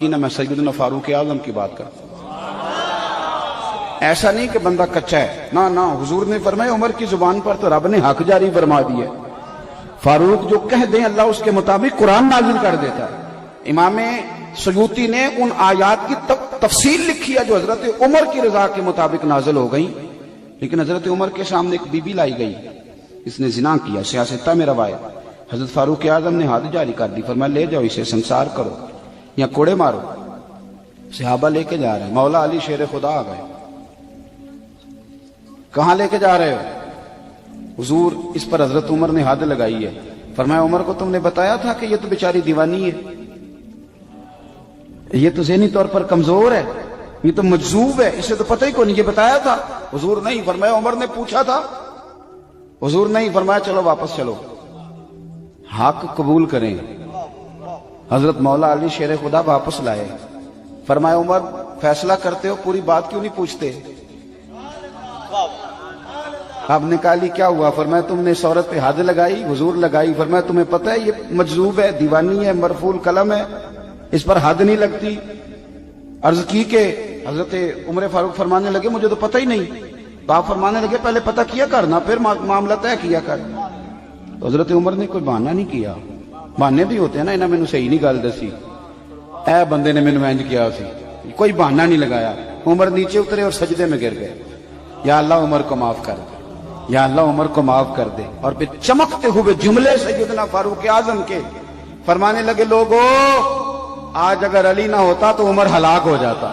میں سیدنا فاروق اعظم کی بات کرتا ہوں۔ ایسا نہیں کہ بندہ کچا ہے، نہ حضور نے فرمایا عمر کی زبان پر تو رب نے حق جاری فرما دیا۔ فاروق جو کہہ دیں اللہ اس کے مطابق قرآن نازل کر دیتا ہے۔ امام سیوطی نے ان آیات کی تفصیل لکھی ہے جو حضرت عمر کی رضا کے مطابق نازل ہو گئی، لیکن حضرت عمر کے سامنے ایک بی بی لائی گئی، اس نے زنا کیا، سیاستہ میں روایت۔ حضرت فاروق اعظم نے حد جاری کر دی، فرمایا لے جاؤ اسے سنسار کرو یا کوڑے مارو۔ صحابہ لے کے جا رہے ہیں، مولا علی شیر خدا آ گئے، کہاں لے کے جا رہے ہو؟ حضور اس پر حضرت عمر نے حد لگائی ہے، فرمایا عمر کو تم نے بتایا تھا کہ یہ تو بیچاری دیوانی ہے، یہ تو ذہنی طور پر کمزور ہے، یہ تو مجذوب ہے، اسے تو پتہ ہی کو نہیں، یہ بتایا تھا؟ حضور نہیں، فرمایا عمر نے پوچھا تھا؟ حضور نہیں، فرمایا چلو واپس چلو، حق قبول کریں۔ حضرت مولا علی شیر خدا واپس لائے، فرمایا عمر فیصلہ کرتے ہو پوری بات کیوں نہیں پوچھتے؟ آپ نے کہا لی کیا ہوا؟ فرمایا تم نے اس عورت پہ حد لگائی؟ حضور لگائی۔ فرمایا تمہیں پتہ ہے یہ مجذوب ہے، دیوانی ہے، مرفوع القلم ہے، اس پر حد نہیں لگتی؟ عرض کی کہ حضرت عمر فاروق فرمانے لگے مجھے تو پتہ ہی نہیں۔ باپ فرمانے لگے پہلے پتہ کیا کرنا پھر معاملہ طے کیا کر۔ تو حضرت عمر نے کوئی بہانہ نہیں کیا، بہانے بھی ہوتے ہیں نا، انہیں مینوں صحیح نہیں گل دسی، اے بندے نے مینوں انج کیا سی، کوئی بہانہ نہیں لگایا۔ عمر نیچے اترے اور سجدے میں گر گئے، یا اللہ عمر کو معاف کر دے، یا اللہ عمر کو معاف کر دے۔ اور پھر چمکتے ہوئے جملے سیدنا فاروق اعظم کے فرمانے لگے لوگو آج اگر علی نہ ہوتا تو عمر ہلاک ہو جاتا،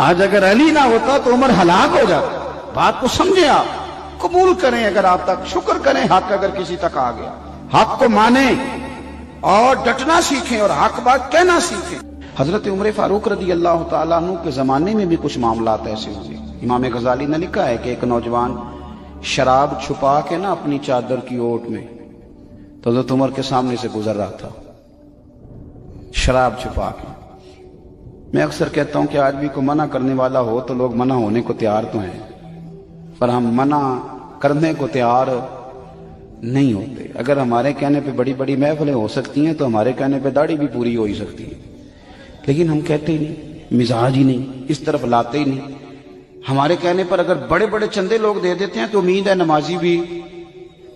آج اگر علی نہ ہوتا تو عمر ہلاک ہو جاتا۔ بات کو سمجھیں، آپ قبول کریں، اگر آپ تک شکر کریں، حق اگر کسی تک آ گیا حق کو مانیں اور ڈٹنا سیکھیں اور حق بات کہنا سیکھیں۔ حضرت عمر فاروق رضی اللہ تعالیٰ عنہ کے زمانے میں بھی کچھ معاملات ایسے ہوئے۔ امام غزالی نے لکھا ہے کہ ایک نوجوان شراب چھپا کے نا اپنی چادر کی اوٹ میں تو حضرت عمر کے سامنے سے گزر رہا تھا، شراب چھپا کے۔ میں اکثر کہتا ہوں کہ آج بھی کوئی منع کرنے والا ہو تو لوگ منع ہونے کو تیار تو ہیں، پر ہم منع کرنے کو تیار نہیں ہوتے۔ اگر ہمارے کہنے پہ بڑی بڑی محفلیں ہو سکتی ہیں تو ہمارے کہنے پہ داڑھی بھی پوری ہو ہی سکتی ہے، لیکن ہم کہتے ہی نہیں، مزاج ہی نہیں، اس طرف لاتے ہی نہیں۔ ہمارے کہنے پر اگر بڑے بڑے چندے لوگ دے دیتے ہیں تو امید ہے نمازی بھی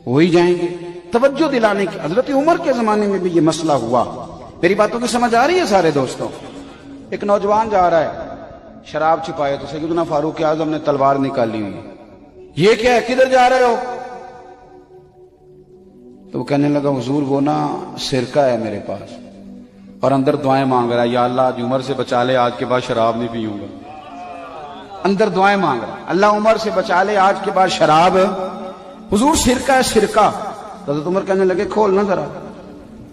ہو ہی جائیں گے۔ توجہ دلانے کی، حضرت عمر کے زمانے میں بھی یہ مسئلہ ہوا۔ میری باتوں کی سمجھ آ رہی ہے سارے دوستوں؟ ایک نوجوان جا رہا ہے، شراب چھپائے تو سیدنا فاروق اعظم نے تلوار نکالی ہوئی، یہ کیا ہے، کدھر جا رہے ہو؟ تو وہ کہنے لگا حضور وہ نا سرکہ ہے میرے پاس، اور اندر دعائیں مانگ رہا ہے، یا اللہ آج عمر سے بچا لے، آج کے بعد شراب نہیں پیوں گا۔ اندر دعائیں مانگ رہا ہے، اللہ عمر سے بچا لے، آج کے بعد شراب۔ حضور سرکہ ہے سرکہ۔ حضرت عمر کہنے لگے کھول نہ ذرا۔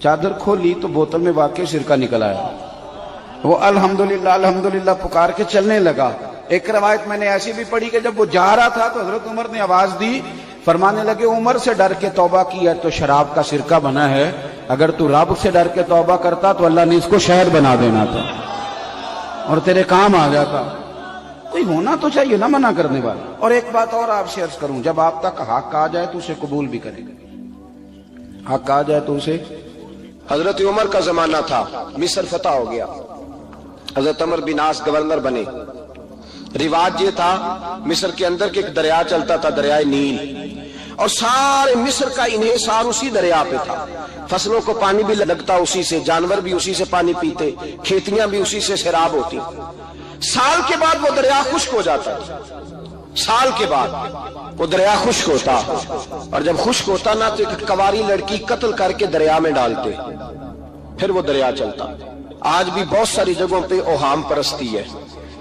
چادر کھولی تو بوتل میں واقعی سرکہ نکل آیا۔ وہ الحمدللہ الحمدللہ پکار کے چلنے لگا۔ ایک روایت میں نے ایسی بھی پڑھی کہ جب وہ جا رہا تھا تو حضرت عمر نے آواز دی، فرمانے لگے عمر سے ڈر کے توبہ کی ہے تو شراب کا سرکہ بنا ہے، اگر تو رب سے ڈر کے توبہ کرتا تو اللہ نے اس کو شہد بنا دینا تھا اور تیرے کام آ جاتا۔ کوئی ہونا تو چاہیے نا منع کرنے والا۔ اور ایک بات اور آپ سے عرض کروں، جب آپ تک حق آ جائے تو اسے قبول بھی کرے گا، حق آ جائے تو اسے۔ حضرت عمر کا زمانہ تھا، مصر فتح ہو گیا، حضرت عمر بن عاص گورنر بنے۔ رواج یہ تھا مصر کے اندر کہ ایک دریا چلتا تھا، دریائے نیل، اور سارے مصر کا انحصار اسی دریا پہ تھا۔ فصلوں کو پانی بھی لگتا اسی سے، جانور بھی اسی سے پانی پیتے، کھیتیاں بھی اسی سے سیراب ہوتی۔ سال کے بعد وہ دریا خشک ہو جاتا، سال کے بعد وہ دریا خشک ہوتا، اور جب خشک ہوتا نا تو ایک کواری لڑکی قتل کر کے دریا میں ڈالتے، پھر وہ دریا چلتا۔ آج بھی بہت ساری جگہوں پہ اوہام پرستی ہے،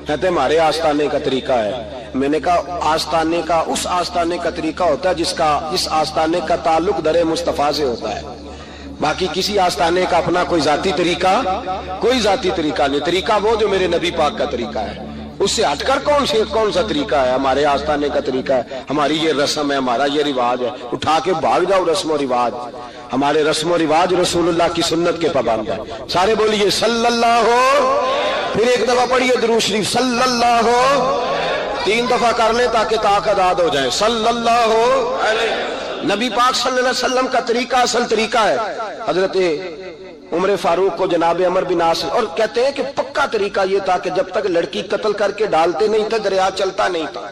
کہتے ہیں ہمارے آستانے کا طریقہ ہے۔ میں نے کہا آستانے کا اس آستانے کا طریقہ ہوتا ہے جس آستانے کا تعلق در مصطفیٰ سے ہوتا ہے، باقی کسی آستانے کا اپنا کوئی ذاتی طریقہ نہیں۔ طریقہ وہ جو میرے نبی پاک کا طریقہ ہے، اس سے ہٹ کر کون سا طریقہ ہے؟ ہمارے آستانے کا طریقہ ہے، ہماری یہ رسم ہے، ہمارا یہ رواج ہے، اٹھا کے بھاگ جاؤ رسم و رواج۔ ہمارے رسم و رواج رسول اللہ کی سنت کے پابند ہے۔ سارے بولیے صلی اللہ ہو، پھر ایک دفعہ پڑھیے درود شریف صلی اللہ ہو، 3 دفعہ کر لیں تاکہ طاق آزاد ہو جائے، صلی اللہ ہو علیہ۔ نبی پاک صلی اللہ علیہ وسلم کا طریقہ اصل طریقہ ہے۔ حضرت عمر فاروق کو جناب عمر بن عاص، اور کہتے ہیں کہ پکا طریقہ یہ تھا کہ جب تک لڑکی قتل کر کے ڈالتے نہیں تھے دریا چلتا نہیں تھا۔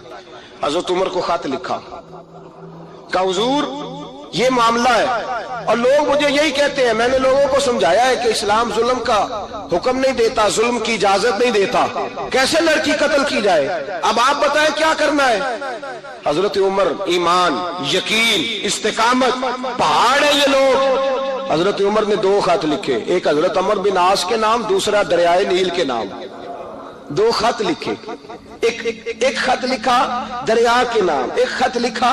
حضرت عمر کو خط لکھا کہ حضور یہ معاملہ ہے، اور لوگ مجھے یہی کہتے ہیں، میں نے لوگوں کو سمجھایا ہے کہ اسلام ظلم کا حکم نہیں دیتا، ظلم کی اجازت نہیں دیتا، کیسے لڑکی قتل کی جائے، اب آپ بتائیں کیا کرنا ہے۔ حضرت عمر ایمان، یقین، استقامت، پہاڑ ہے یہ لوگ۔ حضرت عمر نے 2 خط لکھے، ایک حضرت عمر بن عاص کے نام، دوسرا دریائے نیل کے نام، 2 خط لکھے، ایک خط لکھا دریا کے نام، ایک خط لکھا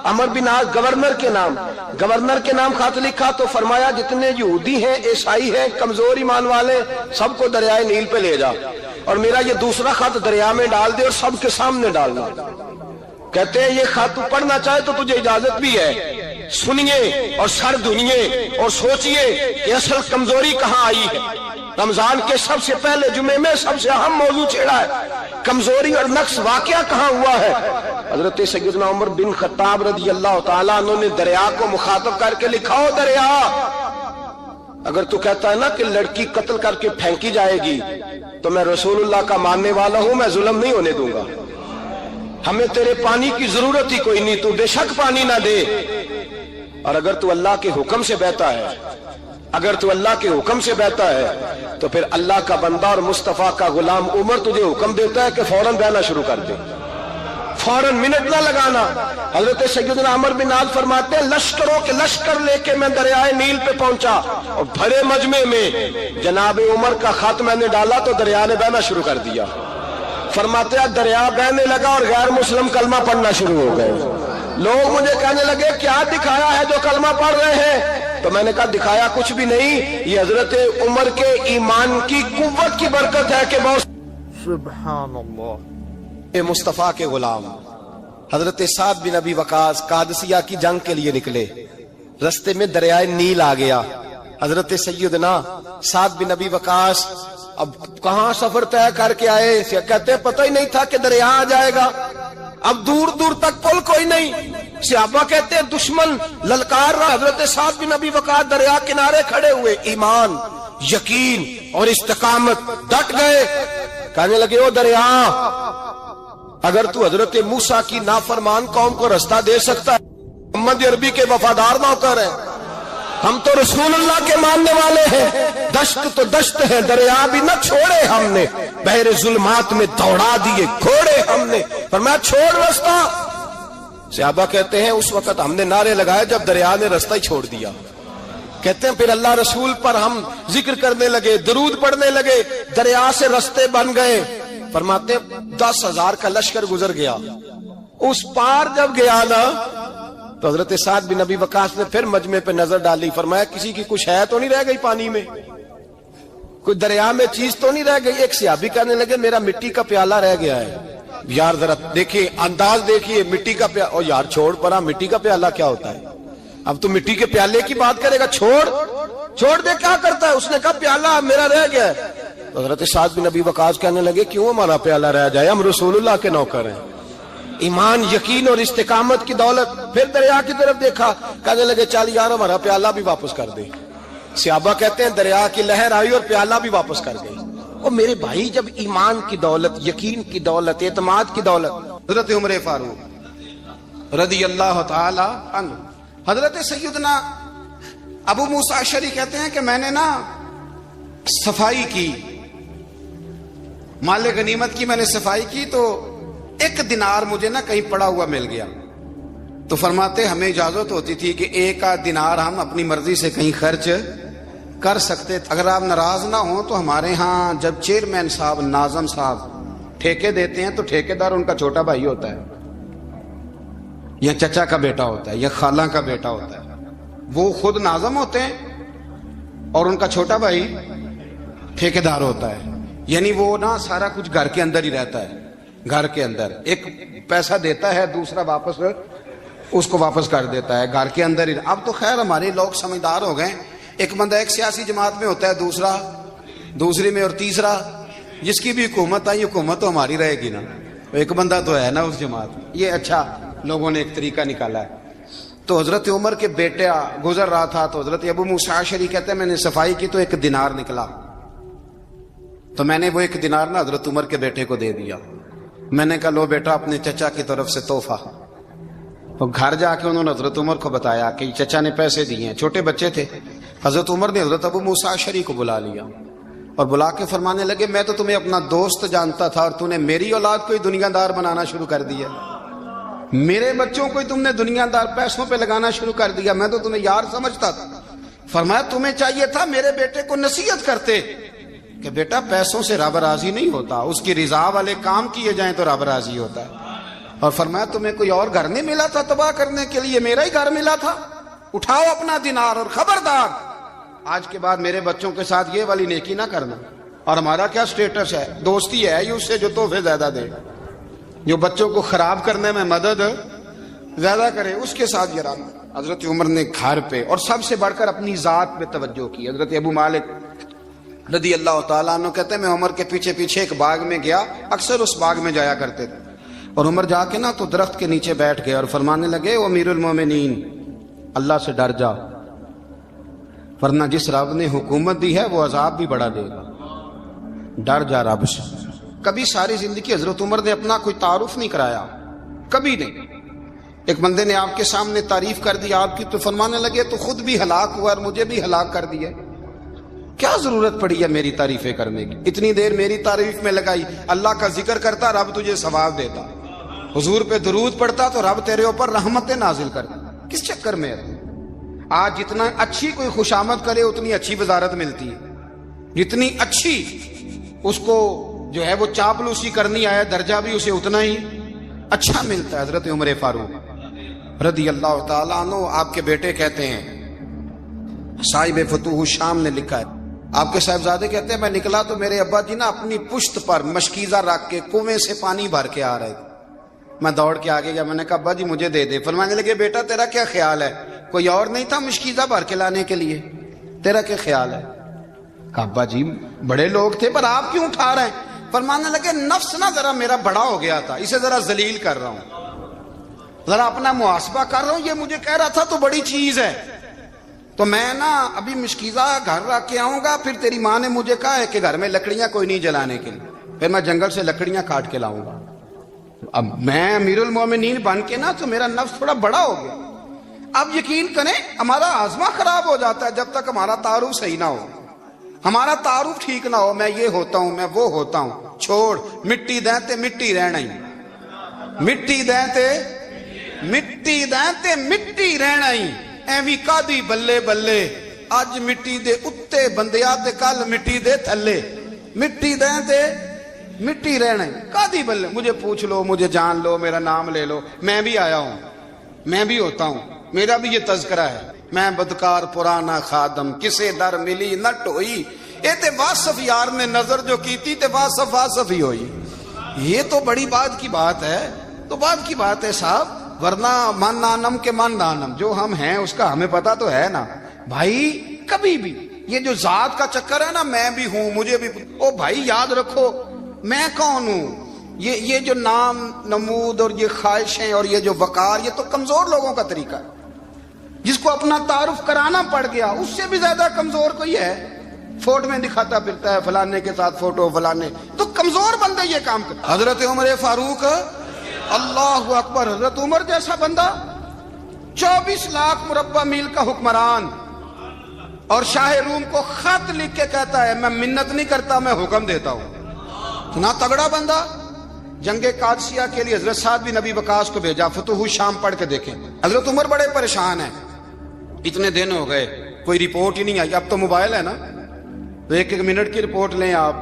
عمر بن عاص گورنر کے نام، گورنر کے نام خط لکھا تو فرمایا جتنے یہودی ہیں، عیسائی ہیں، کمزور ایمان والے، سب کو دریائے نیل پہ لے جا، اور میرا یہ دوسرا خط دریا میں ڈال دے اور سب کے سامنے ڈالنا۔ کہتے ہیں یہ خط تو پڑھنا چاہے تو تجھے اجازت بھی ہے، سنیے اور سر دھنیے اور سوچئے کہ اصل کمزوری کہاں آئی ہے۔ رمضان کے سب سے پہلے جمعے میں سب سے اہم موضوع چھیڑا ہے، کمزوری اور نقص واقعہ کہاں ہوا ہے۔ حضرت سیدنا عمر بن خطاب رضی اللہ تعالیٰ عنہ نے دریا کو مخاطب کر کے لکھا، ہو دریا، اگر تو کہتا ہے نا کہ لڑکی قتل کر کے پھینکی جائے گی تو میں رسول اللہ کا ماننے والا ہوں، میں ظلم نہیں ہونے دوں گا، ہمیں تیرے پانی کی ضرورت ہی کوئی نہیں، تو بے شک پانی نہ دے، اور اگر تو اللہ کے حکم سے بہتا ہے، اگر تو اللہ کے حکم سے بہتا ہے تو پھر اللہ کا بندہ اور مصطفیٰ کا غلام عمر تجھے حکم دیتا ہے کہ فوراً بہنا شروع کر دے، فوراً منٹ نہ لگانا۔ حضرت سیدنا عمر بن عاص فرماتے ہیں لشکروں کے لشکر لے کے میں دریائے نیل پہ پہنچا، اور بھرے مجمع میں جناب عمر کا خط میں نے ڈالا تو دریا نے بہنا شروع کر دیا۔ فرماتے ہیں دریا بہنے لگا اور غیر مسلم کلمہ پڑھنا شروع ہو گئے۔ لوگ مجھے کہنے لگے کیا دکھایا ہے جو کلمہ پڑھ رہے ہیں؟ تو میں نے کہا دکھایا کچھ بھی نہیں، یہ حضرت عمر کے ایمان کی قوت کی برکت ہے کہ بہت سبحان اللہ۔ مصطفیٰ کے غلام حضرت سعد بن ابی وقاص قادسیہ کی جنگ کے لیے نکلے، رستے میں دریائے نیل آ گیا۔ حضرت سیدنا سعد بن ابی وقاص اب کہاں سفر طے کر کے آئے، کہتے پتہ ہی نہیں تھا کہ دریا آ جائے گا، اب دور دور تک پل کوئی نہیں۔ صحابہ کہتے ہیں دشمن للکار رہا، حضرت سعد بن ابی وقاص دریا کنارے کھڑے ہوئے، ایمان، یقین اور استقامت، ڈٹ گئے، کہنے لگے او دریا، اگر تو حضرت موسیٰ کی نافرمان قوم کو رستہ دے سکتا ہے، محمد عربی کے وفادار نوکر ہیں، ہم تو رسول اللہ کے ماننے والے ہیں، دشت تو دشت ہے، دریا بھی نہ چھوڑے ہم نے، بحر ظلمات میں دوڑا دیے گھوڑے ہم نے، فرمایا چھوڑ رستہ۔ صحابہ کہتے ہیں اس وقت ہم نے نعرے لگائے جب دریا نے رستہ ہی چھوڑ دیا۔ کہتے ہیں پھر اللہ رسول پر ہم ذکر کرنے لگے، درود پڑھنے لگے، دریا سے رستے بن گئے۔ فرماتے ہیں 10,000 کا لشکر گزر گیا، اس پار جب گیا نا تو حضرت سعد بن ابی وقاص نے پھر مجمع پہ نظر ڈالی، فرمایا کسی کی کچھ ہے تو نہیں رہ گئی پانی میں، کوئی دریا میں چیز تو نہیں رہ گئی۔ ایک صحابی کہنے لگے میرا مٹی کا پیالہ رہ گیا ہے۔ یار ذرا دیکھیے انداز دیکھیے، مٹی کا پیالہ، اور یار چھوڑ پرا، مٹی کا پیالہ کیا ہوتا ہے، اب تو مٹی کے پیالے کی بات کرے گا، چھوڑ دے، کیا کرتا ہے؟ اس نے کہا پیالہ میرا رہ گیا ہے۔ تو حضرت سعد بن ابی وقاص کہنے لگے کیوں ہمارا پیالہ رہ جائے، ہم رسول اللہ کے نوکر ہیں۔ ایمان، یقین اور استقامت کی دولت۔ پھر دریا کی طرف دیکھا، کہنے لگے چل یار ہمارا پیالہ بھی واپس کر دے۔ صحابہ کہتے ہیں دریا کی لہر آئی اور پیالہ بھی واپس کر گئی۔ اور میرے بھائی جب ایمان کی دولت، یقین کی دولت، اعتماد کی دولت، حضرت عمر فاروق رضی اللہ تعالی عنہ، حضرت سیدنا ابو موسیٰ اشعری کہتے ہیں کہ میں نے نا صفائی کی، مال غنیمت کی میں نے صفائی کی، تو 1 دینار مجھے نا کہیں پڑا ہوا مل گیا، تو فرماتے ہمیں اجازت ہوتی تھی کہ 1 دینار ہم اپنی مرضی سے کہیں خرچ کر سکتے، اگر آپ ناراض نہ ہوں تو ہمارے ہاں جب چیئرمین صاحب، ناظم صاحب ٹھیکے دیتے ہیں تو ٹھیکیدار ان کا چھوٹا بھائی ہوتا ہے یا چچا کا بیٹا ہوتا ہے یا خالہ کا بیٹا ہوتا ہے، وہ خود ناظم ہوتے ہیں اور ان کا چھوٹا بھائی ٹھیکیدار ہوتا ہے، یعنی وہ نا سارا کچھ گھر کے اندر ہی رہتا ہے، گھر کے اندر ایک پیسہ دیتا ہے، دوسرا واپس اس کو واپس کر دیتا ہے، گھر کے اندر ہی۔ اب تو خیر ہمارے لوگ سمجھدار ہو گئے، ایک بندہ ایک سیاسی جماعت میں ہوتا ہے، دوسرا دوسری میں، اور تیسرا جس کی بھی حکومت آئی، حکومت تو ہماری رہے گی نا، ایک بندہ تو ہے نا اس جماعت میں۔ یہ اچھا لوگوں نے ایک طریقہ نکالا ہے۔ تو حضرت عمر کے بیٹا گزر رہا تھا تو حضرت ابو موسیٰ اشعری کہتے ہیں میں نے صفائی کی تو 1 دینار نکلا، تو میں نے وہ 1 دینار نا حضرت عمر کے بیٹے کو دے دیا. میں نے کہا لو بیٹا اپنے چچا کی طرف سے تحفہ. تو گھر جا کے انہوں نے حضرت عمر کو بتایا کہ چچا نے پیسے دیے ہیں. چھوٹے بچے تھے. حضرت عمر نے حضرت ابو موسیٰ اشعری کو بلا لیا اور بلا کے فرمانے لگے میں تو تمہیں اپنا دوست جانتا تھا اور تو نے میری اولاد کو ہی دنیا دار بنانا شروع کر دیا، میرے بچوں کو ہی تم نے دنیا دار پیسوں پہ لگانا شروع کر دیا، میں تو تمہیں یار سمجھتا تھا. فرمایا تمہیں چاہیے تھا میرے بیٹے کو نصیحت کرتے کہ بیٹا پیسوں سے رب راضی نہیں ہوتا، اس کی رضا والے کام کیے جائیں تو رب راضی ہوتا ہے. اور فرمایا تمہیں کوئی اور گھر نہیں ملا تھا تباہ کرنے کے لیے، میرا ہی گھر ملا تھا، اٹھاؤ اپنا دینار اور خبردار آج کے بعد میرے بچوں کے ساتھ یہ والی نیکی نہ کرنا. اور ہمارا کیا سٹیٹس ہے؟ دوستی ہے اس سے جو تحفے زیادہ دے، جو بچوں کو خراب کرنے میں مدد زیادہ کرے اس کے ساتھ یہ رہنا. حضرت عمر نے گھر پہ اور سب سے بڑھ کر اپنی ذات پہ توجہ کی. حضرت ابو مالک رضی اللہ تعالیٰ عنہ کہتے ہیں میں عمر کے پیچھے پیچھے ایک باغ میں گیا، اکثر اس باغ میں جایا کرتے تھے، اور عمر جا کے نا تو درخت کے نیچے بیٹھ گئے اور فرمانے لگے او امیر المومنین اللہ سے ڈر جا، ورنہ جس رب نے حکومت دی ہے وہ عذاب بھی بڑا دے گا، ڈر جا رب سے. کبھی ساری زندگی حضرت عمر نے اپنا کوئی تعارف نہیں کرایا، کبھی نہیں. ایک بندے نے آپ کے سامنے تعریف کر دی آپ کی تو فرمانے لگے تو خود بھی ہلاک ہوا اور مجھے بھی ہلاک کر دیا، کیا ضرورت پڑی ہے میری تعریفیں کرنے کی؟ اتنی دیر میری تعریف میں لگائی، اللہ کا ذکر کرتا رب تجھے ثواب دیتا، حضور پہ درود پڑھتا تو رب تیرے اوپر رحمتیں نازل کرتا. کس چکر میں ہے؟ آج جتنا اچھی کوئی خوشامد کرے اتنی اچھی وزارت ملتی ہے، جتنی اچھی اس کو جو ہے وہ چاپلوسی کرنی آئے درجہ بھی اسے اتنا ہی اچھا ملتا ہے. حضرت عمر فاروق رضی اللہ تعالیٰ عنہ آپ کے بیٹے کہتے ہیں، صاحب فتوح الشام نے لکھا ہے، آپ کے صاحبزادے کہتے ہیں میں نکلا تو میرے ابا جی نا اپنی پشت پر مشکیزہ رکھ کے کنویں سے پانی بھر کے آ رہے تھے. میں دوڑ کے آگے گیا، میں نے کہا ابا جی مجھے دے دے. فرمانے لگے بیٹا تیرا کیا خیال ہے، کوئی اور نہیں تھا مشکیزہ بھر کے لانے کے لیے، تیرا کیا خیال ہے؟ کہا ابا جی بڑے لوگ تھے پر آپ کیوں اٹھا رہے ہیں؟ فرمانے لگے نفس نا ذرا میرا بڑا ہو گیا تھا، اسے ذرا ذلیل کر رہا ہوں، ذرا اپنا محاسبہ کر رہا ہوں. یہ مجھے کہہ رہا تھا تو بڑی چیز ہے، تو میں نا ابھی مشکیزہ گھر رکھ کے آؤں گا، پھر تیری ماں نے مجھے کہا ہے کہ گھر میں لکڑیاں کوئی نہیں جلانے کے لیے، پھر میں جنگل سے لکڑیاں کاٹ کے لاؤں گا. اب میں امیر المومنین بن کے نا تو میرا نفس تھوڑا بڑا ہو گیا. اب یقین کریں ہمارا آزما خراب ہو جاتا ہے جب تک ہمارا تعارف صحیح نہ ہو، ہمارا تعارف ٹھیک نہ ہو. میں یہ ہوتا ہوں، میں وہ ہوتا ہوں، چھوڑ مٹی دیں تے مٹی رہنا ہی، مٹی دیں تے مٹی دیں تے مٹی رہنا ہی. ایویں کادی بلے بلے اج مٹی دے اتے بندیا تے کل مٹی دے تھلے، مٹی دیں تے مٹی رہنا ہی کادی بلے. مجھے پوچھ لو، مجھے جان لو، میرا نام لے لو، میں بھی آیا ہوں، میں بھی ہوتا ہوں، میرا بھی یہ تذکرہ ہے. میں بدکار پرانا خادم کسے در ملی نہ ٹوئی، اے تے واصف یار نے نظر جو کی تھی تے واصف واصف ہی ہوئی. یہ تو بڑی بات کی بات ہے، تو بات کی بات ہے صاحب، ورنہ من نانم کے من نانم، جو ہم ہیں اس کا ہمیں پتا تو ہے نا بھائی. کبھی بھی یہ جو ذات کا چکر ہے نا میں بھی ہوں مجھے بھی، او بھائی یاد رکھو میں کون ہوں. یہ جو نام نمود اور یہ خواہشیں اور یہ جو وقار، یہ تو کمزور لوگوں کا طریقہ ہے. جس کو اپنا تعارف کرانا پڑ گیا اس سے بھی زیادہ کمزور کوئی ہے. فوٹو میں دکھاتا پھرتا ہے فلانے کے ساتھ فوٹو فلانے، تو کمزور بندے یہ کام کرتے. حضرت عمر فاروق اللہ اکبر، حضرت عمر جیسا بندہ 24 لاکھ مربع میل کا حکمران، اور شاہ روم کو خط لکھ کے کہتا ہے میں منت نہیں کرتا میں حکم دیتا ہوں. اتنا تگڑا بندہ. جنگ قادسیہ کے لیے حضرت سعد بن ابی وقاص کو بھیجا، فتوح الشام پڑھ کے دیکھیں. حضرت عمر بڑے پریشان ہیں، اتنے دن ہو گئے کوئی رپورٹ ہی نہیں آئی. اب تو موبائل ہے نا تو ایک منٹ کی رپورٹ لیں آپ،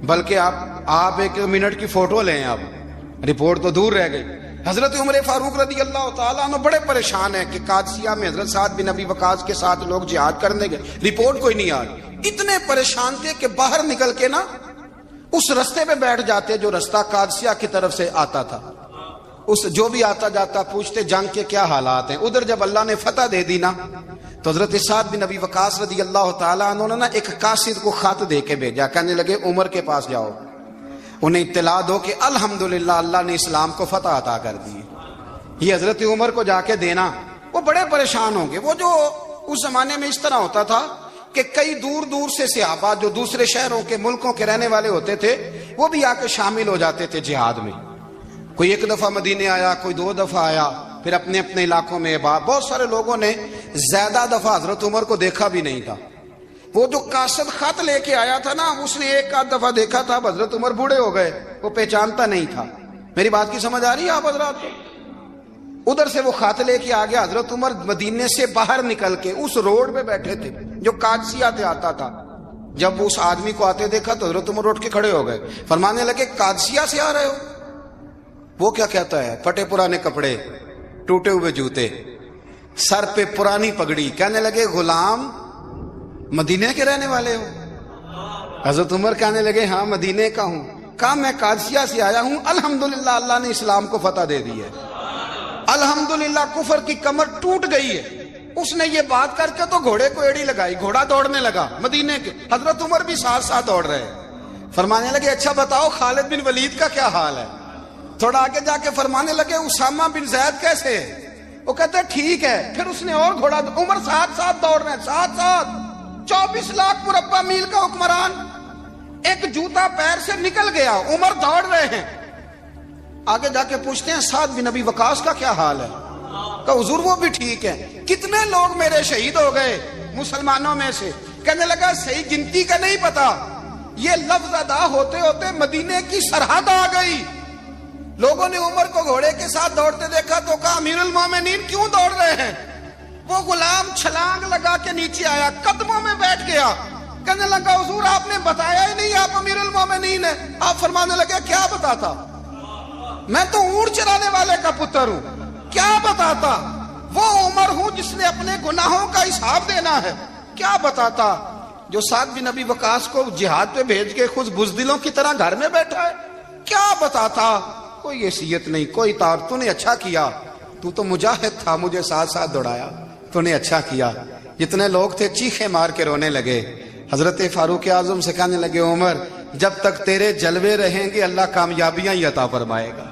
بلکہ آپ ایک منٹ کی فوٹو لیں، آپ رپورٹ تو دور رہ گئی. حضرت عمر فاروق رضی اللہ تعالیٰ عنہ بڑے پریشان ہیں کہ قادسیہ میں حضرت سعد بن ابی وقاص کے ساتھ لوگ جہاد کرنے گئے، رپورٹ کوئی نہیں آئی. اتنے پریشان تھے کہ باہر نکل کے نا اس رستے پہ بیٹھ جاتے جو رستہ قادسیہ کی طرف سے آتا تھا. اس جو بھی آتا جاتا پوچھتے جنگ کے کیا حالات ہیں. ادھر جب اللہ نے فتح دے دی نا تو حضرت سعد بن ابی وقاص رضی اللہ تعالیٰ عنہ نے ایک قاصد کو خط دے کے بھیجا، کہنے لگے عمر کے پاس جاؤ، انہیں اطلاع دو کہ الحمدللہ اللہ نے اسلام کو فتح عطا کر دی. یہ حضرت عمر کو جا کے دینا، وہ بڑے پریشان ہوں گے. وہ جو اس زمانے میں اس طرح ہوتا تھا کہ کئی دور دور سے صحابہ جو دوسرے شہروں کے ملکوں کے رہنے والے ہوتے تھے وہ بھی آ کے شامل ہو جاتے تھے جہاد میں. کوئی ایک دفعہ مدینے آیا, کوئی 2 دفعہ آیا, پھر اپنے اپنے علاقوں میں. بہت سارے لوگوں نے زیادہ دفعہ حضرت عمر کو دیکھا بھی نہیں تھا. وہ جو قاصد خط لے کے آیا تھا نا, اس نے 1 دفعہ دیکھا تھا. حضرت عمر بوڑھے ہو گئے, وہ پہچانتا نہیں تھا. میری بات کی سمجھ آ رہی ہے آپ حضرات کو؟ ادھر سے وہ خط لے کے آ گیا. حضرت عمر مدینے سے باہر نکل کے اس روڈ پہ بیٹھے تھے جو قادسیہ سے آتا تھا. جب اس آدمی کو آتے دیکھا تو حضرت عمر اٹھ کے کھڑے ہو گئے, فرمانے لگے قادسیہ سے آ رہے ہو؟ وہ کیا کہتا ہے؟ پھٹے پرانے کپڑے, ٹوٹے ہوئے جوتے, سر پہ پرانی پگڑی. کہنے لگے غلام مدینے کے رہنے والے ہو؟ حضرت عمر کہنے لگے ہاں مدینے کا ہوں. کہا میں قادسیہ سے آیا ہوں, الحمدللہ اللہ نے اسلام کو فتح دے دی ہے, الحمدللہ کفر کی کمر ٹوٹ گئی ہے. اس نے یہ بات کر کے تو گھوڑے کو ایڑی لگائی, گھوڑا دوڑنے لگا مدینے کے. حضرت عمر بھی ساتھ ساتھ دوڑ رہے. فرمانے لگے اچھا بتاؤ خالد بن ولید کا کیا حال ہے؟ تھوڑا آگے جا کے فرمانے لگے اسامہ بن زید کیسے ہے؟ وہ کہتے ہیں ٹھیک ہے. پھر اس نے اور گھوڑا, عمر ساتھ ساتھ دوڑ رہے ہیں, ساتھ ساتھ. 24 لاکھ مربع میل کا حکمران, ایک جوتا پیر سے نکل گیا, عمر دوڑ رہے ہیں. آگے جا کے پوچھتے ہیں سعد بن ابی وقاص کا کیا حال ہے؟ کہ حضور وہ بھی ٹھیک ہے. کتنے لوگ میرے شہید ہو گئے مسلمانوں میں سے؟ کہنے لگا صحیح گنتی کا نہیں پتا. یہ لفظ ادا ہوتے ہوتے مدینے کی سرحد آ گئی. لوگوں نے عمر کو گھوڑے کے ساتھ دوڑتے دیکھا تو کہا امیر المومنین کیوں دوڑ رہے ہیں؟ وہ غلام چھلانگ لگا کے نیچے آیا, قدموں میں بیٹھ گیا. کہنے لگا حضور آپ نے بتایا ہی نہیں آپ امیر المومنین ہیں. آپ فرمانے لگے کیا بتاتا؟ میں تو اونٹ چرانے والے کا پتر ہوں, کیا بتاتا؟ وہ عمر ہوں جس نے اپنے گناہوں کا حساب دینا ہے. کیا بتاتا؟ جو سعد بن ابی وقاص کو جہاد پہ بھیج کے خود بزدلوں کی طرح گھر میں بیٹھا ہے. کیا بتاتا؟ کوئی حیثیت نہیں, کوئی تار. تو نے اچھا کیا, تو مجاہد تھا, مجھے ساتھ ساتھ دوڑایا, تو نے اچھا کیا. جتنے لوگ تھے چیخے مار کے رونے لگے. حضرت فاروق اعظم سے کہنے لگے عمر جب تک تیرے جلوے رہیں گے اللہ کامیابیاں ہی عطا فرمائے گا,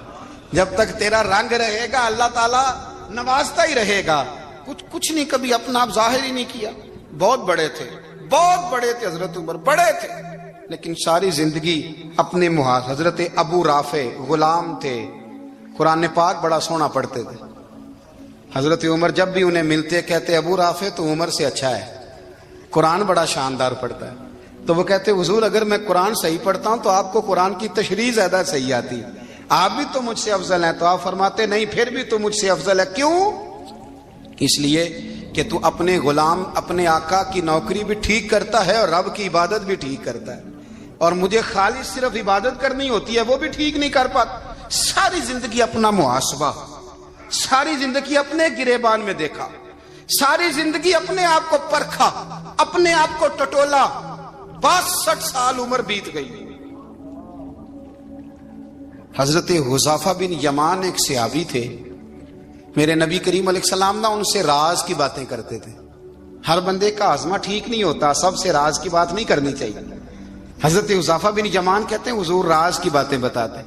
جب تک تیرا رنگ رہے گا اللہ تعالیٰ نوازتا ہی رہے گا. کچھ نہیں, کبھی اپنا آپ ظاہر ہی نہیں کیا. بہت بڑے تھے, بہت بڑے تھے حضرت عمر, بڑے تھے, لیکن ساری زندگی اپنے محاذ. حضرت ابو رافع غلام تھے, قرآن پاک بڑا سونا پڑھتے تھے. حضرت عمر جب بھی انہیں ملتے کہتے ابو رافع تو عمر سے اچھا ہے, قرآن بڑا شاندار پڑھتا ہے. تو وہ کہتے حضور اگر میں قرآن صحیح پڑھتا ہوں تو آپ کو قرآن کی تشریح زیادہ صحیح آتی ہے, آپ بھی تو مجھ سے افضل ہیں. تو آپ فرماتے نہیں پھر بھی تو مجھ سے افضل ہے. کیوں؟ اس لیے کہ تو اپنے غلام اپنے آقا کی نوکری بھی ٹھیک کرتا ہے اور رب کی عبادت بھی ٹھیک کرتا ہے, اور مجھے خالص صرف عبادت کرنی ہوتی ہے وہ بھی ٹھیک نہیں کر پاتا. ساری زندگی اپنا محاسبہ, ساری زندگی اپنے گریبان میں دیکھا, ساری زندگی اپنے آپ کو پرکھا, اپنے آپ کو ٹٹولا. 62 سال عمر بیت گئی. حضرت حذیفہ بن یمان ایک صحابی تھے, میرے نبی کریم علیہ السلام نا ان سے راز کی باتیں کرتے تھے. ہر بندے کا ہاضمہ ٹھیک نہیں ہوتا, سب سے راز کی بات نہیں کرنی چاہیے. حضرت حذیفہ بن یمان کہتے ہیں حضور راز کی باتیں بتاتے.